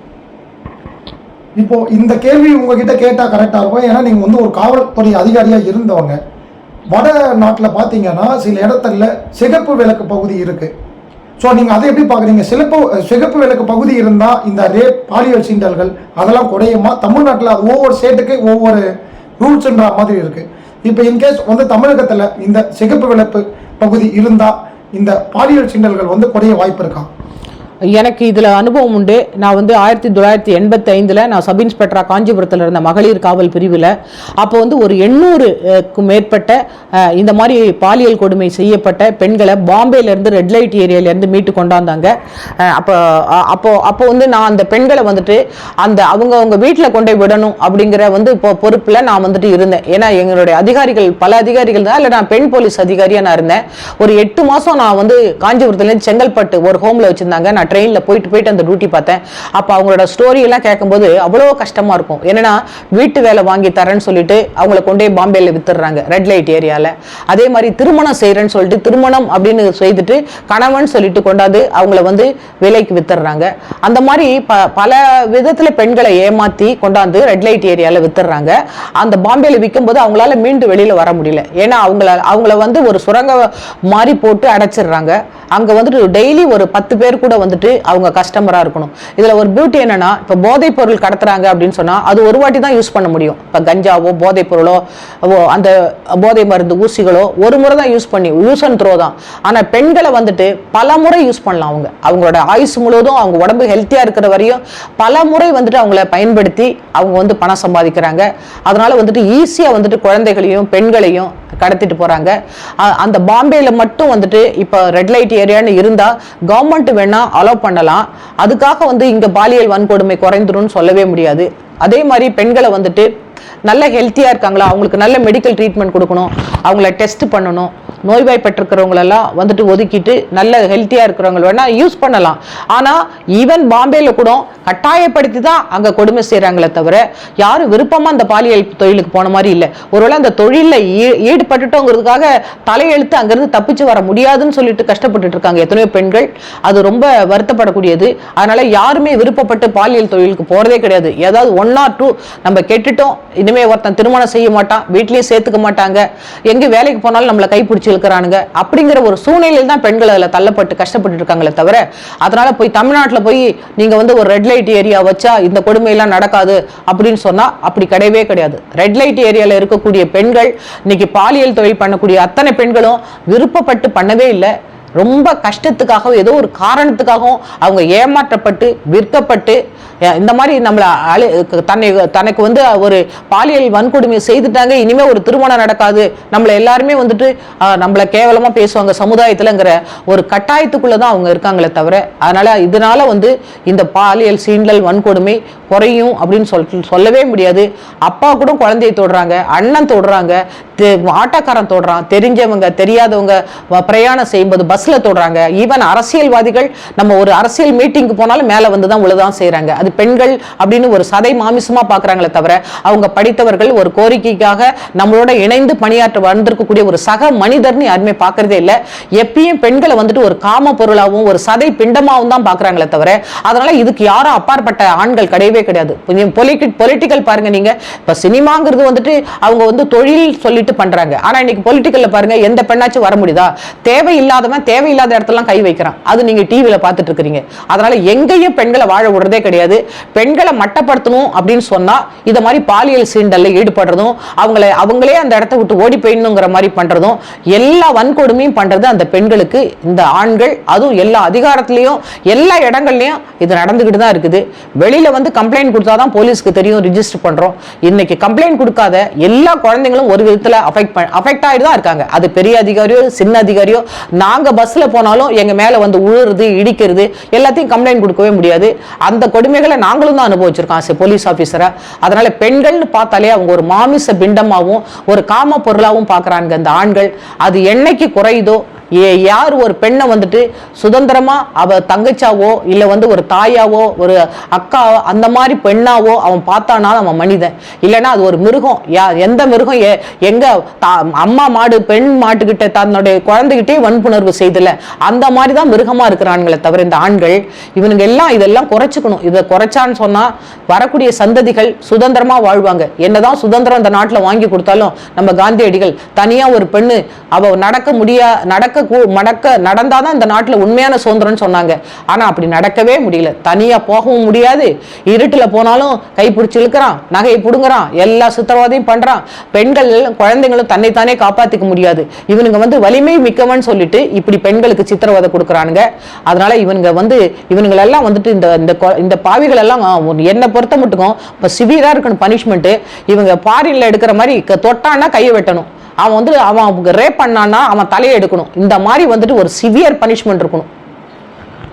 S2: இப்போ இந்த கேள்வி உங்ககிட்ட கேட்டால் கரெக்டாக இருக்கும். ஏன்னா நீங்கள் வந்து ஒரு காவல்துறை அதிகாரியாக இருந்தவங்க. வட நாட்டில் பார்த்தீங்கன்னா சில இடத்துல சிகப்பு விளக்கு பகுதி இருக்குது. ஸோ நீங்கள் அதை எப்படி பார்க்குறீங்க? சிகப்பு விளக்கு பகுதி இருந்தால் இந்த ரேப், பாலியல் சீண்டல்கள் அதெல்லாம் குறையுமா? தமிழ்நாட்டில் அது ஒவ்வொரு ஸ்டேட்டுக்கு ஒவ்வொரு ரூல்ஸ்ன்ற மாதிரி இருக்குது. இப்போ இன்கேஸ் வந்து தமிழகத்தில் இந்த சிகப்பு விளக்கு பகுதி இருந்தால் இந்த பாலியல் சீண்டல்கள் வந்து குறைய வாய்ப்பு இருக்கா?
S1: எனக்கு இதில் அனுபவம் உண்டு. நான் வந்து 1985 நான் சப் இன்ஸ்பெக்டராக காஞ்சிபுரத்தில் இருந்த மகளிர் காவல் பிரிவில். அப்போ வந்து ஒரு 800க்கும் மேற்பட்ட இந்த மாதிரி பாலியல் கொடுமை செய்யப்பட்ட பெண்களை பாம்பேலேருந்து ரெட் லைட் ஏரியாவிலேருந்து மீட்டு கொண்டாந்தாங்க. அப்போ வந்து நான் அந்த பெண்களை வந்துட்டு அவங்க வீட்டில் கொண்டு போய் விடணும் அப்படிங்கிற வந்து இப்போ பொறுப்பில் நான் வந்துட்டு இருந்தேன். ஏன்னா எங்களுடைய அதிகாரிகள் பல அதிகாரிகள் தான், இல்லை நான் பெண் போலீஸ் அதிகாரியாக நான் இருந்தேன். ஒரு 8 மாதம் நான் வந்து காஞ்சிபுரத்துலேருந்து செங்கல்பட்டு ஒரு ஹோமில் வச்சுருந்தாங்க. நான் ட்ரெயினில் போயிட்டு அந்த டியூட்டி பார்த்தேன். அப்போ அவங்களோட ஸ்டோரியெல்லாம் கேட்கும்போது அவ்வளோ கஷ்டமாக இருக்கும். என்னன்னா வீட்டு வேலை வாங்கி தரேன்னு சொல்லிட்டு அவங்கள கொண்டே பாம்பேல வித்துடுறாங்க ரெட் லைட் ஏரியாவில். அதே மாதிரி திருமணம் செய்கிறேன்னு சொல்லிட்டு திருமணம் அப்படின்னு செய்துட்டு கணவன் சொல்லிட்டு கொண்டாந்து அவங்கள வந்து விலைக்கு வித்துடுறாங்க. அந்த மாதிரி பல விதத்தில் பெண்களை ஏமாற்றி கொண்டாந்து ரெட் லைட் ஏரியாவில் வித்துடுறாங்க. அந்த பாம்பேல விற்கும்போது அவங்களால மீண்டு வெளியில் வர முடியல. ஏன்னா அவங்கள வந்து ஒரு சுரங்க மாதிரி போட்டு அடைச்சிடுறாங்க. அங்கே வந்துட்டு டெய்லி ஒரு 10 பேர் கூட வந்துட்டு அவங்க கஸ்டமரா இருக்கணும். இதுல ஒரு பியூட்டி என்னன்னா, இப்ப போதைப் பொருள் கடத்துறாங்க அப்படின்னு சொன்னா அது ஒரு வாட்டி தான் யூஸ் பண்ண முடியும். இப்ப கஞ்சாவோ போதைப் பொருளோ அந்த போதை மருந்து ஊசிகளோ ஒரு முறை தான் யூஸ் அண்ட் த்ரோ தான். ஆனா பெண்களை வந்துட்டு பல முறை யூஸ் பண்ணலாம். அவங்களோட ஆயுசு முழுவதும் அவங்க உடம்பு ஹெல்த்தியா இருக்கிற வரையும் பல முறை வந்துட்டு அவங்கள பயன்படுத்தி அவங்க வந்து பணம் சம்பாதிக்கிறாங்க. அதனால வந்துட்டு ஈஸியா வந்துட்டு குழந்தைகளையும் பெண்களையும் கடத்திட்டு போறாங்க. அந்த பாம்பேல மட்டும் வந்துட்டு இப்ப ரெட் லைட் ஏரியான்னு இருந்தா கவர்மெண்ட் வேணா அலோவ் பண்ணலாம். அதுக்காக வந்து இங்க பாலியல் வன்கொடுமை குறைந்துரும்னு சொல்லவே முடியாது. அதே மாதிரி பெண்களை வந்துட்டு நல்ல ஹெல்த்தியாக இருக்காங்களா, அவங்களுக்கு நல்ல மெடிக்கல் ட்ரீட்மெண்ட் கொடுக்கணும், அவங்கள டெஸ்ட் பண்ணணும். நோய்வாய்ப்பட்டிருக்கிறவங்களெல்லாம் வந்துட்டு ஒதுக்கிட்டு நல்ல ஹெல்த்தியாக இருக்கிறவங்க வேணால் யூஸ் பண்ணலாம். ஆனால் ஈவன் பாம்பேல கூட கட்டாயப்படுத்தி தான் அங்கே கொடுமை செய்கிறாங்களே தவிர யாரும் விருப்பமாக அந்த பாலியல் தொழிலுக்கு போன மாதிரி இல்லை. ஒருவேளை அந்த தொழிலில் ஈடுபட்டுட்டோங்கிறதுக்காக தலையெழுத்து அங்கேருந்து தப்பிச்சு வர முடியாதுன்னு சொல்லிட்டு கஷ்டப்பட்டுட்டு இருக்காங்க எத்தனையோ பெண்கள். அது ரொம்ப வருத்தப்படக்கூடியது. அதனால யாருமே விருப்பப்பட்டு பாலியல் தொழிலுக்கு போகிறதே கிடையாது. ஏதாவது 1 or 2 நம்ம கெட்டுட்டோம், இனிமே ஒருத்தன் திருமணம் செய்ய மாட்டான், வீட்லயும் சேர்த்துக்க மாட்டாங்க, எங்க வேலைக்கு போனாலும் நம்மளை கைப்பிடிச்சு இழுக்கிறானுங்க அப்படிங்கிற ஒரு சூழ்நிலையில் தான் பெண்கள் அதில் தள்ளப்பட்டு கஷ்டப்பட்டு இருக்காங்களே தவிர அதனால போய் தமிழ்நாட்டில் போய் நீங்க வந்து ஒரு ரெட் லைட் ஏரியா வச்சா இந்த கொடுமையெல்லாம் நடக்காது அப்படின்னு சொன்னா அப்படி கிடையவே கிடையாது. ரெட் லைட் ஏரியாவில் இருக்கக்கூடிய பெண்கள் இன்னைக்கு பாலியல் தொழில் பண்ணக்கூடிய அத்தனை பெண்களும் விருப்பப்பட்டு பண்ணவே இல்லை. ரொம்ப கஷ்டத்துக்காகவும் ஏதோ ஒரு காரணத்துக்காகவும் அவங்க ஏமாற்றப்பட்டு விற்கப்பட்டு இந்த மாதிரி நம்மளை தனக்கு வந்து ஒரு பாலியல் வன்கொடுமை செய்துட்டாங்க, இனிமே ஒரு திருமணம் நடக்காது, நம்மளை எல்லாருமே வந்துட்டு நம்மளை கேவலமா பேசுவாங்க சமுதாயத்துலங்கிற ஒரு கட்டாயத்துக்குள்ள தான் அவங்க இருக்காங்களே தவிர அதனால இதனால வந்து இந்த பாலியல் சீண்டல் வன்கொடுமை குறையும் அப்படின்னு சொல்லவே முடியாது. அப்பா கூட குழந்தையை தொடுறாங்க, அண்ணன் தொடுறாங்க, ஆட்டோக்காரன் தொடுறான், தெரிஞ்சவங்க தெரியாதவங்க பிரயாணம் செய்யும்போது பஸ்ல தொடுறாங்க. ஈவன் அரசியல்வாதிகள் நம்ம ஒரு அரசியல் மீட்டிங்க்கு போனாலும் மேல வந்து தான் உழுதான் செய்யறாங்க. அது பெண்கள் அப்படின்னு ஒரு சதை மாமிசமா பாக்குறாங்களே தவிர அவங்க படித்தவர்கள் ஒரு கோரிக்கைக்காக நம்மளோட இணைந்து பணியாற்ற வந்திருக்கக்கூடிய ஒரு சக மனிதர்னு யாருமே பாக்குறதே இல்லை. எப்பயும் பெண்களை வந்துட்டு ஒரு காம பொருளாகவும் ஒரு சதை பிண்டமாகவும் தான் பாக்குறாங்களே தவிர அதனால இதுக்கு யாரும் அப்பாற்பட்ட ஆண்கள் கிடையவே கிடையாது. பொலிட்டிக்கல் பாருங்க நீங்க, இப்ப சினிமாங்கிறது வந்துட்டு அவங்க வந்து தொழில் சொல்லிட்டு விட்டு பண்றாங்க. ஆனா இன்னைக்கு பொலிட்டிக்கல்ல பாருங்க, எந்த பெண்ணாச்சும் வர முடியுதா? தேவையில்லாதவன் தேவையில்லாத இடத்துலாம் கை வைக்கிறான். அது நீங்க டிவியில பார்த்துட்டு இருக்கிறீங்க. அதனால எங்கேயும் பெண்களை வாழ விடுறதே கிடையாது. பெண்களை மட்டப்படுத்தணும் அப்படின்னு சொன்னா இத மாதிரி பாலியல் சீண்டல்ல ஈடுபடுறதும், அவங்களே அந்த இடத்த விட்டு ஓடி போயிடணுங்கிற மாதிரி பண்றதும், எல்லா வன்கொடுமையும் பண்றது அந்த பெண்களுக்கு இந்த ஆண்கள், அதுவும் எல்லா அதிகாரத்திலையும் எல்லா இடங்கள்லயும் இது நடந்துகிட்டு தான் இருக்குது. வெளியில வந்து கம்ப்ளைண்ட் கொடுத்தாதான் போலீஸ்க்கு தெரியும், ரிஜிஸ்டர் பண்றோம். இன்னைக்கு கம்ப்ளைண்ட் கொடுக்காத எல்லா குழந்தைங்களும் ஒரு விதத்துல அஃபெக்ட் ஆயிட்டு தான் இருக்காங்க. அது பெரிய அதிகாரியோ சின்ன அதிகாரியோ. நாங்க பஸ்ல போனாலும் எங்க மேல வந்து உழுறது இடிக்கிறது எல்லாத்தையும் கம்ப்ளைண்ட் கொடுக்கவே முடியாது. அந்த கொடுமைகளை நாங்களும் தான் அனுபவிச்சிருக்கோம் போலீஸ் ஆபீசரா. அதனால பெண்கள்னு பார்த்தாலே அவங்க ஒரு மாமிச பிண்டமாவும் ஒரு காம பொருளாவும் பாக்குறாங்க அந்த ஆண்கள். அது என்னைக்கு குறையுதோ, யார் ஒரு பெண்ணை வந்துட்டு சுதந்திரமா அவ தங்கச்சாவோ இல்ல வந்து ஒரு தாயாவோ ஒரு அக்காவோ அந்த மாதிரி பெண்ணாவோ அவன் பார்த்தானா அவன் மனிதன். இல்லைன்னா அது ஒரு மிருகம். எந்த மிருகம் எங்க அம்மா மாடு பெண் மாட்டுக்கிட்ட தன்னுடைய குழந்தைகிட்டே வன்புணர்வு செய்தல அந்த மாதிரிதான் மிருகமா இருக்கிறான்களே தவிர இந்த ஆண்கள் இவனுங்க எல்லாம் இதெல்லாம் குறைச்சிக்கணும். இதை குறைச்சான்னு சொன்னா வரக்கூடிய சந்ததிகள் சுதந்திரமா வாழ்வாங்க. என்னதான் சுதந்திரம் இந்த நாட்டில் வாங்கி கொடுத்தாலும் நம்ம காந்தியடிகள் தனியா ஒரு பெண்ணு அவ நடந்தாதான் இந்த நாட்டில் உண்மையான சுதந்திரம்னு சொன்னாங்க. ஆனா அப்படி நடக்கவே முடியல. தனியா போகவும் முடியாது. இருட்டுல போனாலும் கைப்பிடிச்சு இழுக்கிறான், நகையை புடுங்குறான், எல்லா சித்திரவதையும் பண்றான். பெண்கள் குழந்தைங்களும் தன்னைத்தானே காப்பாத்திக்க முடியாது. இவனுங்க வந்து வலிமை மிக்கவன் சொல்லிட்டு இப்படி பெண்களுக்கு சித்திரவதை கொடுக்குறானுங்க. அதனால இவனுங்களெல்லாம் வந்துட்டு இந்த பாவிகள் எல்லாம் என்னை பொறுத்த மட்டுக்கும் இப்போ சிவியரா இருக்கணும் பனிஷ்மெண்ட். இவங்க பாரின்ல எடுக்கிற மாதிரி தொட்டான்னா கையை வெட்டணும். அவன் ரேப் பண்ணான்னா அவன் தலையை எடுக்கணும். இந்த மாதிரி வந்துட்டு ஒரு சிவியர் பனிஷ்மெண்ட் இருக்கணும்.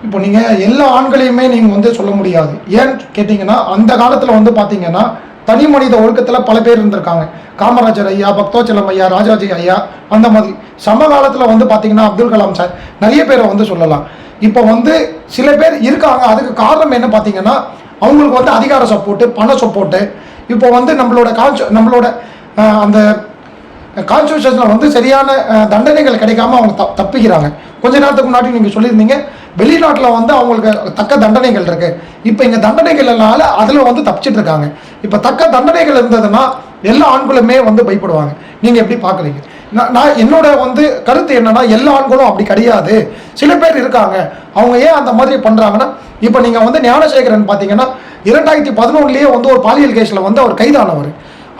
S2: இப்போ நீங்க எல்லா ஆண்களையுமே நீங்க வந்து சொல்ல முடியாது. ஏன்னு கேட்டீங்கன்னா அந்த காலத்துல வந்து பாத்தீங்கன்னா தனி மனித ஒழுக்கத்துல பல பேர் இருந்திருக்காங்க. காமராஜர் ஐயா, பக்தோச்சலம் ஐயா, ராஜாஜி ஐயா, அந்த மாதிரி. சமகாலத்துல வந்து பாத்தீங்கன்னா அப்துல் கலாம் சார், நிறைய பேரை வந்து சொல்லலாம். இப்போ வந்து சில பேர் இருக்காங்க. அதுக்கு காரணம் என்ன பார்த்தீங்கன்னா அவங்களுக்கு வந்து அதிகார சப்போர்ட்டு, பண சப்போர்ட்டு. இப்போ வந்து நம்மளோட அந்த கான்ஸ்டியூஷன்ல வந்து சரியான தண்டனைகள் கிடைக்காம அவங்க தப்பிக்கிறாங்க. கொஞ்ச நேரத்துக்கு முன்னாடி நீங்க சொல்லியிருந்தீங்க வெளிநாட்டில் வந்து அவங்களுக்கு தக்க தண்டனைகள் இருக்கு. இப்போ இங்க தண்டனைகள்னால அதுல வந்து தப்பிச்சிட்டு இருக்காங்க. இப்போ தக்க தண்டனைகள் இருந்ததுன்னா எல்லா ஆண்களுமே வந்து பயப்படுவாங்க. நீங்க எப்படி பாக்குறீங்க? நான் என்னோட வந்து கருத்து என்னன்னா எல்லா ஆண்களும் அப்படி கிடையாது. சில பேர் இருக்காங்க. அவங்க ஏன் அந்த மாதிரி பண்றாங்கன்னா, இப்போ நீங்க வந்து ஞானசேகரன் பாத்தீங்கன்னா 2011 வந்து ஒரு பாலியல் கேஸ்ல வந்து அவர் கைதானவர்.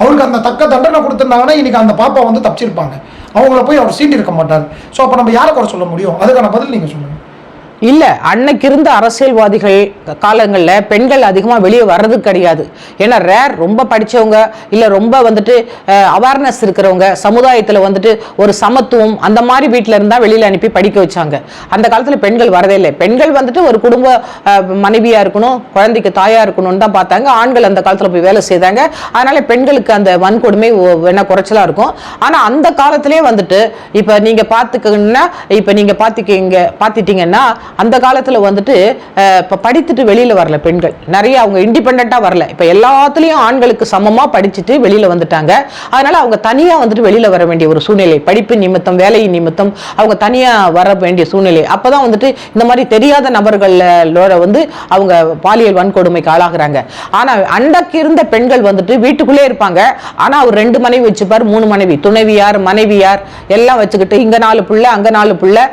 S2: அவருக்கு அந்த தக்க தண்டனை கொடுத்துருந்தாங்கன்னா இன்னைக்கு அந்த பாப்பா வந்து தப்பிச்சிருப்பாங்க. அவங்கள போய் அவர் சீண்டி இருக்க மாட்டார். ஸோ அப்போ நம்ம யாரை குறை சொல்ல முடியும்? அதுக்கான பதில் நீங்க சொல்லுங்க.
S1: இல்லை, அன்னைக்கு இருந்த அரசியல்வாதிகள் காலங்களில் பெண்கள் அதிகமாக வெளியே வர்றது கிடையாது. ஏன்னா ரேர், ரொம்ப படித்தவங்க இல்லை ரொம்ப வந்துட்டு அவேர்னஸ் இருக்கிறவங்க, சமுதாயத்தில் வந்துட்டு ஒரு சமத்துவம் அந்த மாதிரி வீட்டில் இருந்தால் வெளியில் அனுப்பி படிக்க வச்சாங்க. அந்த காலத்தில் பெண்கள் வரதே இல்லை. பெண்கள் வந்துட்டு ஒரு குடும்ப மனைவியாக இருக்கணும், குழந்தைக்கு தாயாக இருக்கணும்னு தான் பார்த்தாங்க. ஆண்கள் அந்த காலத்தில் போய் வேலை செய்தாங்க. அதனால பெண்களுக்கு அந்த வன்கொடுமை வேணா குறைச்சலாக இருக்கும். ஆனால் அந்த காலத்திலே வந்துட்டு இப்போ நீங்கள் பார்த்துட்டீங்கன்னா அந்த காலத்துல வந்துட்டு இப்ப படித்துட்டு வெளியில வரல பெண்கள் நிறைய. அவங்க இண்டிபெண்டா வரல. இப்ப எல்லாத்துலயும் ஆண்களுக்கு சமமா படிச்சுட்டு வெளியில வந்துட்டாங்க. அதனால அவங்க தனியா வந்துட்டு வெளியில வர வேண்டிய ஒரு சூழ்நிலை, படிப்பு நிமித்தம் வேலை நிமித்தம் அவங்க தனியா வர வேண்டிய சூழ்நிலை. அப்பதான் வந்துட்டு இந்த மாதிரி தெரியாத நபர்களோட வந்து அவங்க பாலியல் வன்கொடுமைக்கு ஆளாகிறாங்க. ஆனா அன்றைக்கு இருந்த பெண்கள் வந்துட்டு வீட்டுக்குள்ளே இருப்பாங்க. ஆனா அவர் 2 மனைவி வச்சுப்பார், 3 மனைவி, துணைவியார், மனைவியார் எல்லாம் வச்சுக்கிட்டு இங்க 4 பிள்ளை அங்க 4 பிள்ளை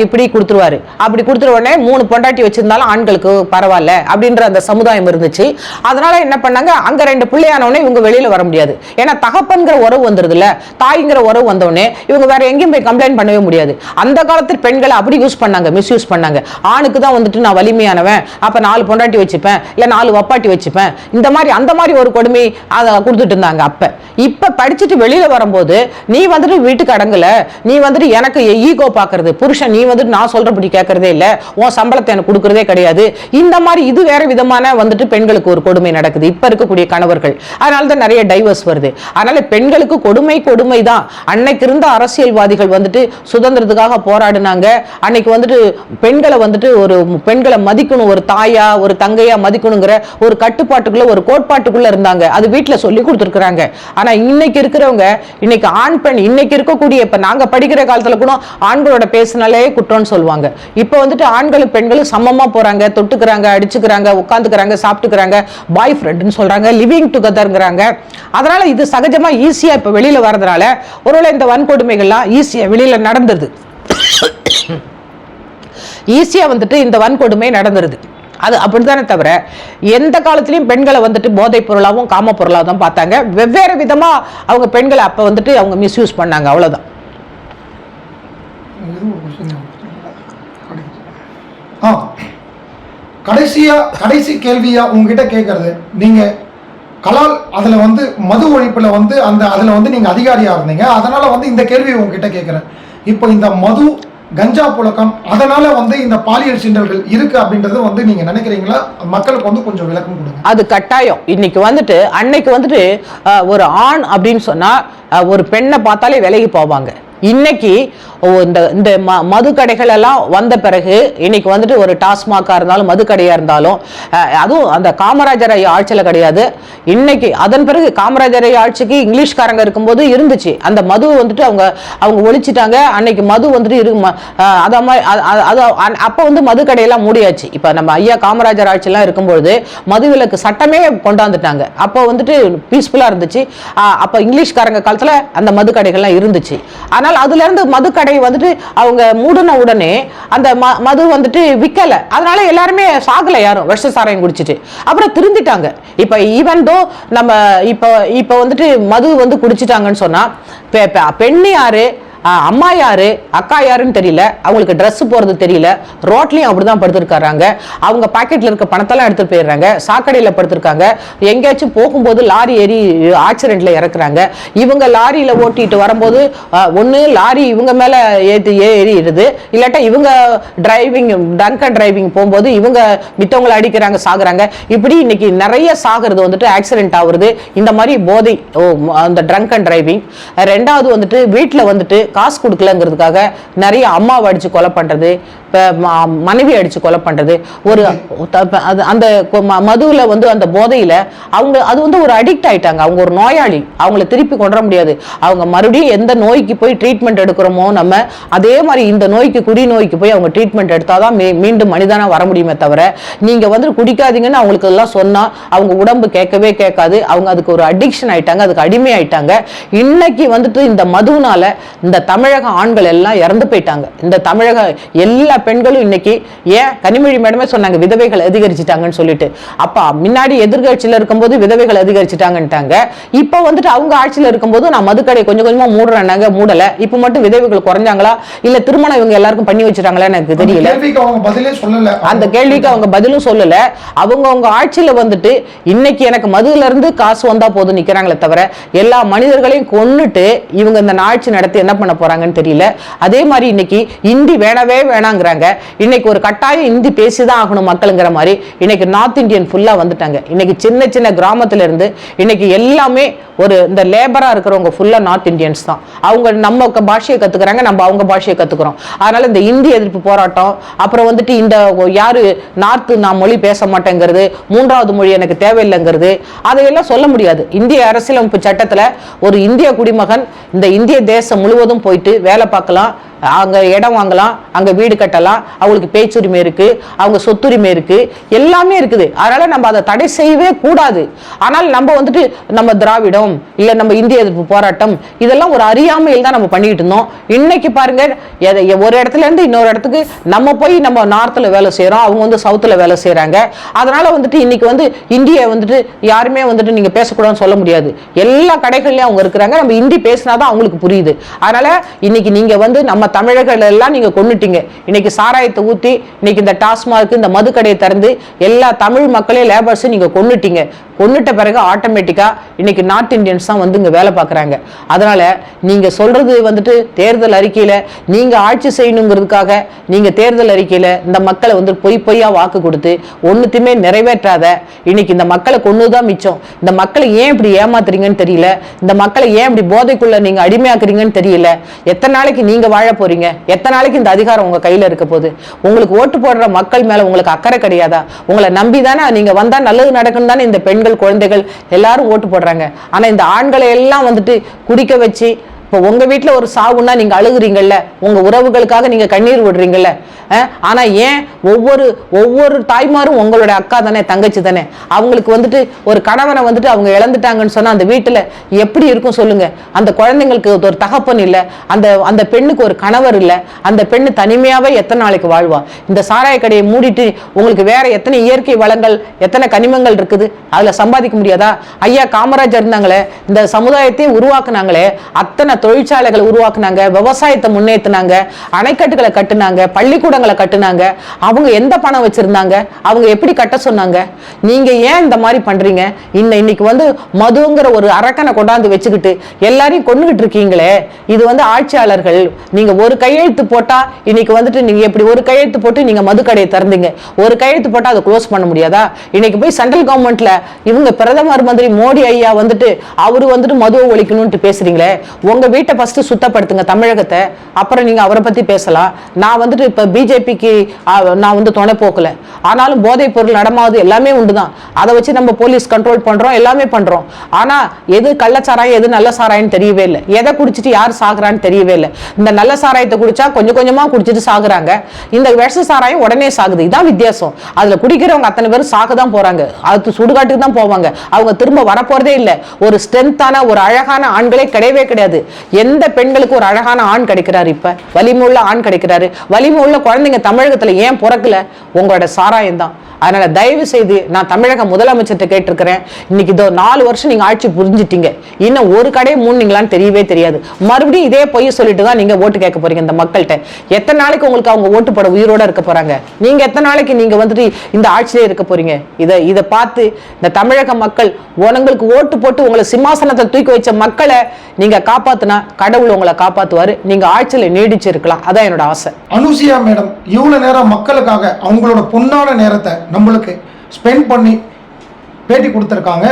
S1: இப்படி கொடுத்துருவாரு. அப்படி கொடுத்துருவாரு. 3 பொண்டாட்டி வச்சிருந்தாலும் ஆண்களுக்கு பரவாயில்ல அப்படின்ற அந்த சமுதாயம் இருந்துச்சு. அதனால என்ன பண்ணாங்க, அங்க 2 பிள்ளையானவனே இவங்க வெளியில வர முடியாது. ஏன்னா தகப்பன்கிற உறவு வந்துருதுல, தாய்ங்கிற உறவு வந்தவொடனே இவங்க வேற எங்கேயும் போய் கம்ப்ளைண்ட் பண்ணவே முடியாது. அந்த காலத்தில் பெண்களை அப்படி யூஸ் பண்ணாங்க, மிஸ்யூஸ் பண்ணாங்க. ஆணுக்கு தான் வந்துட்டு நான் வலிமையானவன், அப்ப 4 பொண்டாட்டி வச்சுப்பேன், இல்ல 4 வப்பாட்டி வச்சுப்பேன், இந்த மாதிரி அந்த மாதிரி ஒரு கொடுமை அதை கொடுத்துட்டு இருந்தாங்க. இப்ப படிச்சுட்டு வெளியில வரும்போது நீ வந்துட்டு வீட்டுக்கு அடங்கல, நீ வந்துட்டு எனக்கு ஈகோ பாக்குறது, புருஷன் நீ வந்துட்டு நான் சொல்றபடி கேட்கறதே இல்ல, உன் சம்பளத்தை எனக்கு கொடுக்கறதே கிடையாது, இந்த மாதிரி இது வேற விதமான வந்துட்டு பெண்களுக்கு ஒரு கொடுமை நடக்குது இப்ப இருக்கக்கூடிய கணவர்கள். அதனாலதான் நிறைய டைவர்ஸ் வருது. அதனால பெண்களுக்கு கொடுமை தான். அன்னைக்கு இருந்த அரசியல்வாதிகள் வந்துட்டு சுதந்திரத்துக்காக போராடினாங்க. அன்னைக்கு வந்துட்டு பெண்களை மதிக்கணும், ஒரு தாயா ஒரு தங்கையா மதிக்கணுங்கிற ஒரு கட்டுப்பாட்டுக்குள்ள ஒரு கோட்பாட்டுக்குள்ள இருந்தாங்க. அது வீட்டுல சொல்லி கொடுத்துருக்காங்க. ஆனா இன்னைக்கு இருக்கிறவங்க, இன்னைக்கு ஆண் பெண், இன்னைக்கு இருக்கக்கூடிய இப்ப நாங்க படிக்கிற காலத்துல கூட ஆண்களோட பேசினாலே குற்றம்னு சொல்லுவாங்க. இப்ப வந்துட்டு வந்துட்டு ஆண்களும் பெண்களும் சமமா போறாங்க, தொட்டுக்கிறாங்க, அடிச்சுக்கிறாங்க, உட்காந்துக்கிறாங்க, சாப்பிட்டுக்கிறாங்க, பாய் ஃப்ரெண்டுன்னு சொல்றாங்க, லிவிங் டுகெதர்ங்கிறாங்க. அதனால இது சகஜமா ஈஸியா இப்ப வெளியில வரதுனால ஒருவேளை இந்த வன்கொடுமைகள்லாம் ஈஸியா வெளியில நடந்துருது. ஈஸியா வந்துட்டு இந்த வன்கொடுமை நடந்துருது. அது அப்படித்தானே தவிர எந்த காலத்திலையும் பெண்களை வந்துட்டு போதைப் பொருளாகவும் காம பொருளாகவும் தான் பார்த்தாங்க. வெவ்வேறு விதமா அவங்க பெண்களை அப்ப வந்துட்டு அவங்க மிஸ்யூஸ் பண்ணாங்க, அவ்வளவுதான்.
S2: கடைசி கேள்வியா உங்ககிட்ட கேட்கறது, நீங்க கலால் அதுல வந்து மது ஒழிப்புல வந்து அதுல வந்து நீங்க அதிகாரியா இருந்தீங்க, அதனால வந்து இந்த கேள்வியை உங்ககிட்ட கேட்கிறேன். இப்போ இந்த மது கஞ்சா புழக்கம் அதனால வந்து இந்த பாலியல் சீண்டல்கள் இருக்கு அப்படின்றது வந்து நீங்க நினைக்கிறீங்களா? மக்களுக்கு வந்து கொஞ்சம் விளக்கம் கொடுங்க.
S1: அது கட்டாயம். இன்னைக்கு வந்துட்டு அன்னைக்கு வந்துட்டு ஒரு ஆண் அப்படின்னு சொன்னா ஒரு பெண்ணை பார்த்தாலே விலகி போவாங்க. இன்னைக்கு இந்த மது கடைகள் எல்லாம் வந்த பிறகு இன்னைக்கு வந்துட்டு ஒரு டாஸ்மாகா இருந்தாலும் மது கடையா இருந்தாலும், அதுவும் அந்த காமராஜர் ஆட்சியில் கிடையாது. இன்னைக்கு அதன் பிறகு காமராஜர் ஆட்சிக்கு இங்கிலீஷ்காரங்க இருக்கும்போது இருந்துச்சு அந்த மது வந்துட்டு அவங்க ஒழிச்சிட்டாங்க. அன்னைக்கு மது வந்துட்டு அப்ப வந்து மது கடையெல்லாம் மூடியாச்சு. இப்ப நம்ம ஐயா காமராஜர் ஆட்சியெல்லாம் இருக்கும்பொழுது மதுவிலக்கு சட்டமே கொண்டாந்துட்டாங்க. அப்போ வந்துட்டு பீஸ்ஃபுல்லா இருந்துச்சு. அப்ப இங்கிலீஷ்காரங்க காலத்துல அந்த மது கடைகள்லாம் இருந்துச்சு. ஆனால் அதுல இருந்து மது கடை வந்துட்டு அவங்க மூடின உடனே அந்த மது வந்துட்டு விக்கல. அதனால எல்லாருமே சாகல, யாரும் விஷ சாராயம் குடிச்சிட்டு அப்புறம் திருந்திட்டாங்க. இப்ப ஈவன் தோ நம்ம இப்ப வந்துட்டு மது வந்து குடிச்சிட்டாங்கன்னு சொன்னா பெண்ணு யாரு, அம்மா யாரு, அக்கா யாருன்னு தெரியல, அவங்களுக்கு ட்ரெஸ் போறது தெரியல, ரோட்லயும் அப்படிதான் படுத்திருக்காங்க. அவங்க பாக்கெட்ல இருக்க பணத்தெல்லாம் எடுத்துட்டு போயிடுறாங்க, சாக்கடையில படுத்திருக்காங்க. எங்கேயாச்சும் போகும்போது லாரி ஏறி ஆக்சிடென்ட்ல இறக்குறாங்க. இவங்க லாரியில ஓட்டிட்டு வரும்போது ஒண்ணு லாரி இவங்க மேல ஏறிடுது, இல்லாட்டா இவங்க ட்ரங்க் அண்ட் டிரைவிங் போகும்போது இவங்க மித்தவங்களை அடிக்கிறாங்க, சாகுறாங்க. இப்படி இன்னைக்கு நிறைய சாகுறது வந்துட்டு ஆக்சிடென்ட் ஆகுறது இந்த மாதிரி போதை, அந்த ட்ரங்க் அண்ட் டிரைவிங். ரெண்டாவது வந்துட்டு வீட்டுல வந்துட்டு காசு கொடுக்கலங்கிறதுக்காக நிறைய அம்மாவை அடிச்சு கொலை பண்றது, மனைவி அடிச்சு கொலை பண்றது. ஒரு அந்த மதுவில் வந்து அந்த போதையில அவங்க அது வந்து ஒரு அடிக்ட் ஆயிட்டாங்க. அவங்க ஒரு நோயாளி, அவங்கள திருப்பி கொண்டு வர முடியாது. அவங்க மறுபடியும் எந்த நோய்க்கு போய் ட்ரீட்மெண்ட் எடுக்கிறோமோ நம்ம அதே மாதிரி இந்த நோய்க்கு, குடி நோய்க்கு போய் அவங்க ட்ரீட்மெண்ட் எடுத்தாதான் மீண்டும் மனிதனா வர முடியுமே தவிர நீங்க வந்து குடிக்காதீங்கன்னு அவங்களுக்கு எல்லாம் சொன்னா அவங்க உடம்பு கேட்கவே கேட்காது. அவங்க அதுக்கு ஒரு அடிக்ஷன் ஆயிட்டாங்க, அதுக்கு அடிமை ஆயிட்டாங்க. இன்னைக்கு வந்துட்டு இந்த மதுனால இந்த தமிழக ஆண்கள் எல்லாம் இறந்து போயிட்டாங்க. இந்த தமிழக எல்லா பெண்களும் இன்னைக்கு ஏன் கனிமொழி மேடமே சொன்னாங்க விதவைகள் அதிகரிச்சுட்டாங்கன்னு சொல்லிட்டு. அப்ப முன்னாடி எதிர்கட்சியில இருக்கும்போது விதவைகள் அதிகரிச்சுட்டாங்கன்ட்டாங்க. இப்ப வந்துட்டு அவங்க ஆட்சியில இருக்கும்போது நான் மதுக்கடை கொஞ்சம் கொஞ்சமா மூடுறாங்க, மூடல. இப்ப மட்டும் விதவைகள் குறைஞ்சாங்களா இல்ல திருமணம் இவங்க எல்லாருக்கும் பண்ணி வச்சிருக்காங்களா எனக்கு தெரியல. அந்த கேள்விக்கு அவங்க பதிலும் சொல்லல. அவங்க ஆட்சியில வந்துட்டு இன்னைக்கு எனக்கு மதுல இருந்து காசு வந்தா போதும் நிக்கிறாங்களே தவிர எல்லா மனிதர்களையும் கொன்னுட்டு இவங்க இந்த ஆட்சி நடத்தி என்ன பண்ண போறாங்கன்னு தெரியல. அதே மாதிரி இன்னைக்கு இந்தி வேணவே வேணாங்கிறாங்க. இன்னைக்கு ஒரு கட்டாயம் இந்தி பேசிதான் ஆகணும் மக்களுங்கிற மாதிரி இன்னைக்கு நார்த் இந்தியன் ஃபுல்லா வந்துட்டாங்க. இன்னைக்கு சின்ன சின்ன கிராமத்துல இருந்து இன்னைக்கு எல்லாமே ஒரு இந்த லேபரா இருக்கிறவங்க ஃபுல்லா நார்த் இந்தியன்ஸ் தான். அவங்க நம்ம பாஷையை கத்துக்கிறாங்க, நம்ம அவங்க பாஷையை கத்துக்கிறோம். அதனால இந்த இந்தி எதிர்ப்பு போராட்டம், அப்புறம் வந்துட்டு இந்த யாரு நார்த் நான் மொழி பேச மாட்டேங்கிறது, மூன்றாவது மொழி எனக்கு தேவையில்லைங்கிறது, அதையெல்லாம் சொல்ல முடியாது. இந்திய அரசியலமைப்பு சட்டத்துல ஒரு இந்திய குடிமகன் இந்த இந்திய தேசம் முழுவதும் போயிட்டு வேலை பார்க்கலாம், அங்க இடம் வாங்கலாம், அங்க வீடு கட்டலாம், அவங்களுக்கு பேச்சுரிமை இருக்கு, அவங்க சொத்துரிமை இருக்கு, எல்லாமே இருக்குது. அதனால நம்ம அதை தடை செய்யவே கூடாது. ஆனால் நம்ம வந்துட்டு நம்ம திராவிடம் இல்ல நம்ம இந்திய எதிர்ப்பு போராட்டம் இதெல்லாம் ஒரு அறியாமையில் தான் நம்ம பண்ணிட்டு இருந்தோம். இன்னைக்கு பாருங்க, ஒரு இடத்துல இருந்து இன்னொரு இடத்துக்கு நம்ம போய் நம்ம நார்த்ல வேலை செய்யறோம், அவங்க வந்து சவுத்துல வேலை செய்யறாங்க. அதனால வந்துட்டு இன்னைக்கு வந்து இந்திய வந்துட்டு யாருமே வந்துட்டு நீங்க பேசக்கூடாதுன்னு சொல்ல முடியாது. எல்லா கடைகள்லயும் அவங்க இருக்கிறாங்க. நம்ம இந்தி பேசினாதான் அவங்களுக்கு புரியுது. அதனால இன்னைக்கு நீங்க வந்து நம்ம தமிழர்கள் எல்லாம் நீங்க கொன்னுட்டீங்க. இன்னைக்கு சாராயத்தை ஊத்தி இன்னைக்கு இந்த டாஸ்மாக் இந்த மது கடையை திறந்து எல்லா தமிழ் மக்களே லேபர்ஸ் நீங்க கொன்னுட்டீங்க. கொன்னுட்ட பிறகு ஆட்டோமேட்டிக்கா இன்னைக்கு நார்த் இந்தியன்ஸ் தான் வந்து இங்க வேலை பார்க்கறாங்க. அதனால நீங்க சொல்றது வந்துட்டு தேர்தல் அறிக்கையில நீங்க ஆட்சி செய்யணுங்கிறதுக்காக நீங்க தேர்தல் அறிக்கையில இந்த மக்களை வந்து பொய்யா வாக்கு கொடுத்து ஒண்ணுத்தையுமே நிறைவேற்றாத இன்னைக்கு இந்த மக்களை கொன்னுதான் மிச்சம். இந்த மக்களை ஏன் இப்படி ஏமாத்துறீங்கன்னு தெரியல. இந்த மக்களை ஏன் இப்படி போதைக்குள்ள நீங்க அடிமையாக்குறீங்கன்னு தெரியல. எத்தனை நாளைக்கு நீங்க வாழ போறீங்க? எத்தனை நாளைக்கு இந்த அதிகாரம் உங்க கையில இருக்க போகுது? உங்களுக்கு ஓட்டு போடுற மக்கள் மேல உங்களுக்கு அக்கறை கிடையாதா? உங்களை நம்பிதானே நீங்க வந்தா நல்லது நடக்கும் தானே இந்த பெண்கள் குழந்தைகள் எல்லாரும் ஓட்டு போடுறாங்க. ஆனா இந்த ஆண்களை எல்லாம் வந்துட்டு குடிக்க வச்சு இப்போ உங்க வீட்டில் ஒரு சாவுன்னா நீங்க அழுகுறீங்கல்ல, உங்க உறவுகளுக்காக நீங்க கண்ணீர் விடுறீங்கல்ல. ஆனா ஏன் ஒவ்வொரு தாய்மாரும் உங்களோட அக்கா தானே, தங்கச்சி தானே. அவங்களுக்கு வந்துட்டு ஒரு கணவனை வந்துட்டு அவங்க இழந்துட்டாங்கன்னு சொன்னா அந்த வீட்டுல எப்படி இருக்கும் சொல்லுங்க. அந்த குழந்தைங்களுக்கு ஒரு தகப்பன் இல்லை, அந்த பெண்ணுக்கு ஒரு கணவர் இல்லை, அந்த பெண்ணு தனிமையாவே எத்தனை நாளைக்கு வாழ்வா? இந்த சாராய கடையை மூடிட்டு உங்களுக்கு வேற எத்தனை இயற்கை வளங்கள், எத்தனை கனிமங்கள் இருக்குது, அதுல சம்பாதிக்க முடியாதா? ஐயா காமராஜர் இருந்தாங்களே, இந்த சமுதாயத்தை உருவாக்குனாங்களே, அத்தனை தொழிற்சாலைகளை உருவாக்குனாங்க, விவசாயத்தை முன்னேற்றினாங்க, அணைக்கட்டுகளை கட்டுனாங்க, பள்ளிக்கூடங்களை கட்டுனாங்க. அவங்க எந்த பணம் வச்சிருந்தாங்க? அவங்க எப்படி கட்ட சொன்னாங்க? நீங்க ஏன் இந்த மாதிரி பண்றீங்க? இன்னைக்கு வந்து மதுங்கிற ஒரு அரக்கனை கொண்டாந்து வச்சுக்கிட்டு எல்லாரையும் கொண்டுகிட்டு இருக்கீங்களே. இது வந்து ஆட்சியாளர்கள். நீங்க ஒரு கையெழுத்து போட்டா இன்னைக்கு வந்துட்டு நீங்க எப்படி ஒரு கையெழுத்து போட்டு நீங்க மது கடையை திறந்தீங்க, ஒரு கையெழுத்து போட்டா அதை க்ளோஸ் பண்ண முடியாதா? இன்னைக்கு போய் சென்ட்ரல் கவர்மெண்ட்ல இவங்க பிரதமர் மந்திரி மோடி ஐயா வந்துட்டு அவரு வந்துட்டு மதுவை ஒழிக்கணும்னு பேசுறீங்களே. உங்க வீட்டை ஃபர்ஸ்ட் சுத்தப்படுத்துங்க தமிழகத்தை, அப்புறம் நீங்க அவரை பத்தி பேசலாம். நான் வந்துட்டு இப்ப பிஜேபிக்கு நான் வந்து துணை போக்கல, ஆனாலும் போதைப் பொருள் நடமாவது எல்லாமே உண்டுதான். அதை வச்சு நம்ம போலீஸ் கண்ட்ரோல் பண்றோம், எல்லாமே பண்றோம். ஆனா எது கள்ளச்சாராயம் எது நல்ல சாராயம்னு தெரியவே இல்லை. எதை குடிச்சிட்டு யார் சாகுறான்னு தெரியவே இல்லை. இந்த நல்ல சாராயத்தை குடிச்சா கொஞ்சம் கொஞ்சமா குடிச்சிட்டு சாகுறாங்க, இந்த விஷ சாராயம் உடனே சாகுது. இதான் வித்தியாசம். அதுல குடிக்கிறவங்க அத்தனை பேரும் சாகதான் போறாங்க, அது சுடுகாட்டுக்கு தான் போவாங்க, அவங்க திரும்ப வரப்போறதே இல்லை. ஒரு ஸ்ட்ரென்த்தான ஒரு அழகான ஆண்களே கிடையவே கிடையாது. எந்த பெண்களுக்கு ஒரு அழகான ஆண் கிடைக்கிறாரு? இப்ப வலிமுள்ள ஆண் கிடைக்கிறாரு. வலிமுள்ள குழந்தைங்க தமிழகத்துல ஏன் பிறக்கல? உங்களோட சாராயம் தான். அதனால தயவு செய்து நான் தமிழக முதலமைச்சர்கிட்ட கேட்டிருக்கிறேன், இன்னைக்கு இதோ 4 வருஷம் நீங்க ஆட்சி புரிஞ்சிட்டீங்க, இன்னும் ஒரு கடையை மூணுங்களான்னு தெரியவே தெரியாது. மறுபடியும் இதே பொய்ய சொல்லிட்டு தான் நீங்க ஓட்டு கேட்க போறீங்க இந்த மக்கள்கிட்ட. எத்தனை நாளைக்கு உங்களுக்கு அவங்க ஓட்டு போட உயிரோட இருக்க போறாங்க? நீங்க எத்தனை நாளைக்கு நீங்க வந்துட்டு இந்த ஆட்சியிலே இருக்க போறீங்க? இதை பார்த்து இந்த தமிழக மக்கள் உங்களுக்கு ஓட்டு போட்டு உங்களை சிம்மாசனத்தை தூக்கி வச்ச மக்களை நீங்க காப்பாத்துனா கடவுள் உங்களை காப்பாத்துவாரு. நீங்க ஆட்சியில நீடிச்சு இருக்கலாம். அதான் என்னோட ஆசை.
S2: அனுசியா மேடம் இவ்வளவு நேரம் மக்களுக்காக அவங்களோட பொன்னான நேரத்தை நம்மளுக்கு ஸ்பெண்ட் பண்ணி பேட்டி கொடுத்துருக்காங்க.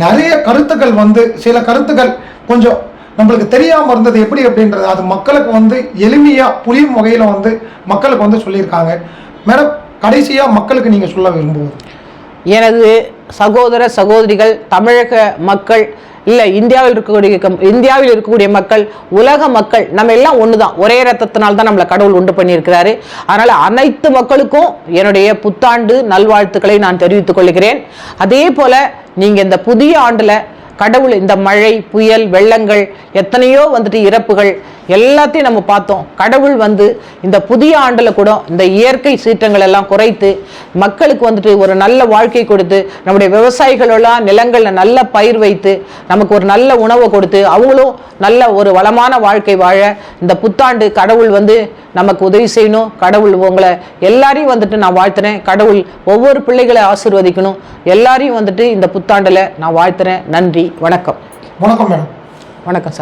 S2: நிறைய கருத்துக்கள் வந்து சில கருத்துக்கள் கொஞ்சம் நம்மளுக்கு தெரியாமல் இருந்தது எப்படி அப்படின்றது அது மக்களுக்கு வந்து எளிமையாக புரியும் வகையில் வந்து மக்களுக்கு வந்து சொல்லியிருக்காங்க. மேடம் கடைசியாக மக்களுக்கு நீங்கள் சொல்ல விரும்புவது?
S1: எனது சகோதர சகோதரிகள், தமிழக மக்கள், இல்லை இந்தியாவில் இருக்கக்கூடிய மக்கள், உலக மக்கள், நம்ம எல்லாம் ஒண்ணுதான். ஒரே ரத்தத்தினால் தான் நம்மளை கடவுள் உண்டு பண்ணியிருக்கிறாரு. அதனால அனைத்து மக்களுக்கும் என்னுடைய புத்தாண்டு நல்வாழ்த்துக்களை நான் தெரிவித்துக் கொள்கிறேன். அதே போல நீங்க இந்த புதிய ஆண்டுல கடவுள் இந்த மழை, புயல், வெள்ளங்கள், எத்தனையோ வந்துட்டு இறப்புகள் எல்லாத்தையும் நம்ம பார்த்தோம். கடவுள் வந்து இந்த புதிய ஆண்டுல கூட இந்த இயற்கை சீற்றங்கள் எல்லாம் குறைத்து மக்களுக்கு வந்துட்டு ஒரு நல்ல வாழ்க்கை கொடுத்து, நம்முடைய விவசாயிகளெல்லாம் நிலங்கள்ல நல்ல பயிர் வைத்து நமக்கு ஒரு நல்ல உணவை கொடுத்து அவங்களும் நல்ல ஒரு வளமான வாழ்க்கை வாழ இந்த புத்தாண்டு கடவுள் வந்து நமக்கு உதவி செய்யணும். கடவுள் உங்களை எல்லாரையும் வந்துட்டு நான் வாழ்த்துறேன். கடவுள் ஒவ்வொரு பிள்ளைகளை ஆசீர்வதிக்கணும். எல்லாரையும் வந்துட்டு இந்த புத்தாண்டுல நான் வாழ்த்துறேன். நன்றி, வணக்கம்.
S2: வணக்கம் மேடம்.
S1: வணக்கம் சார்.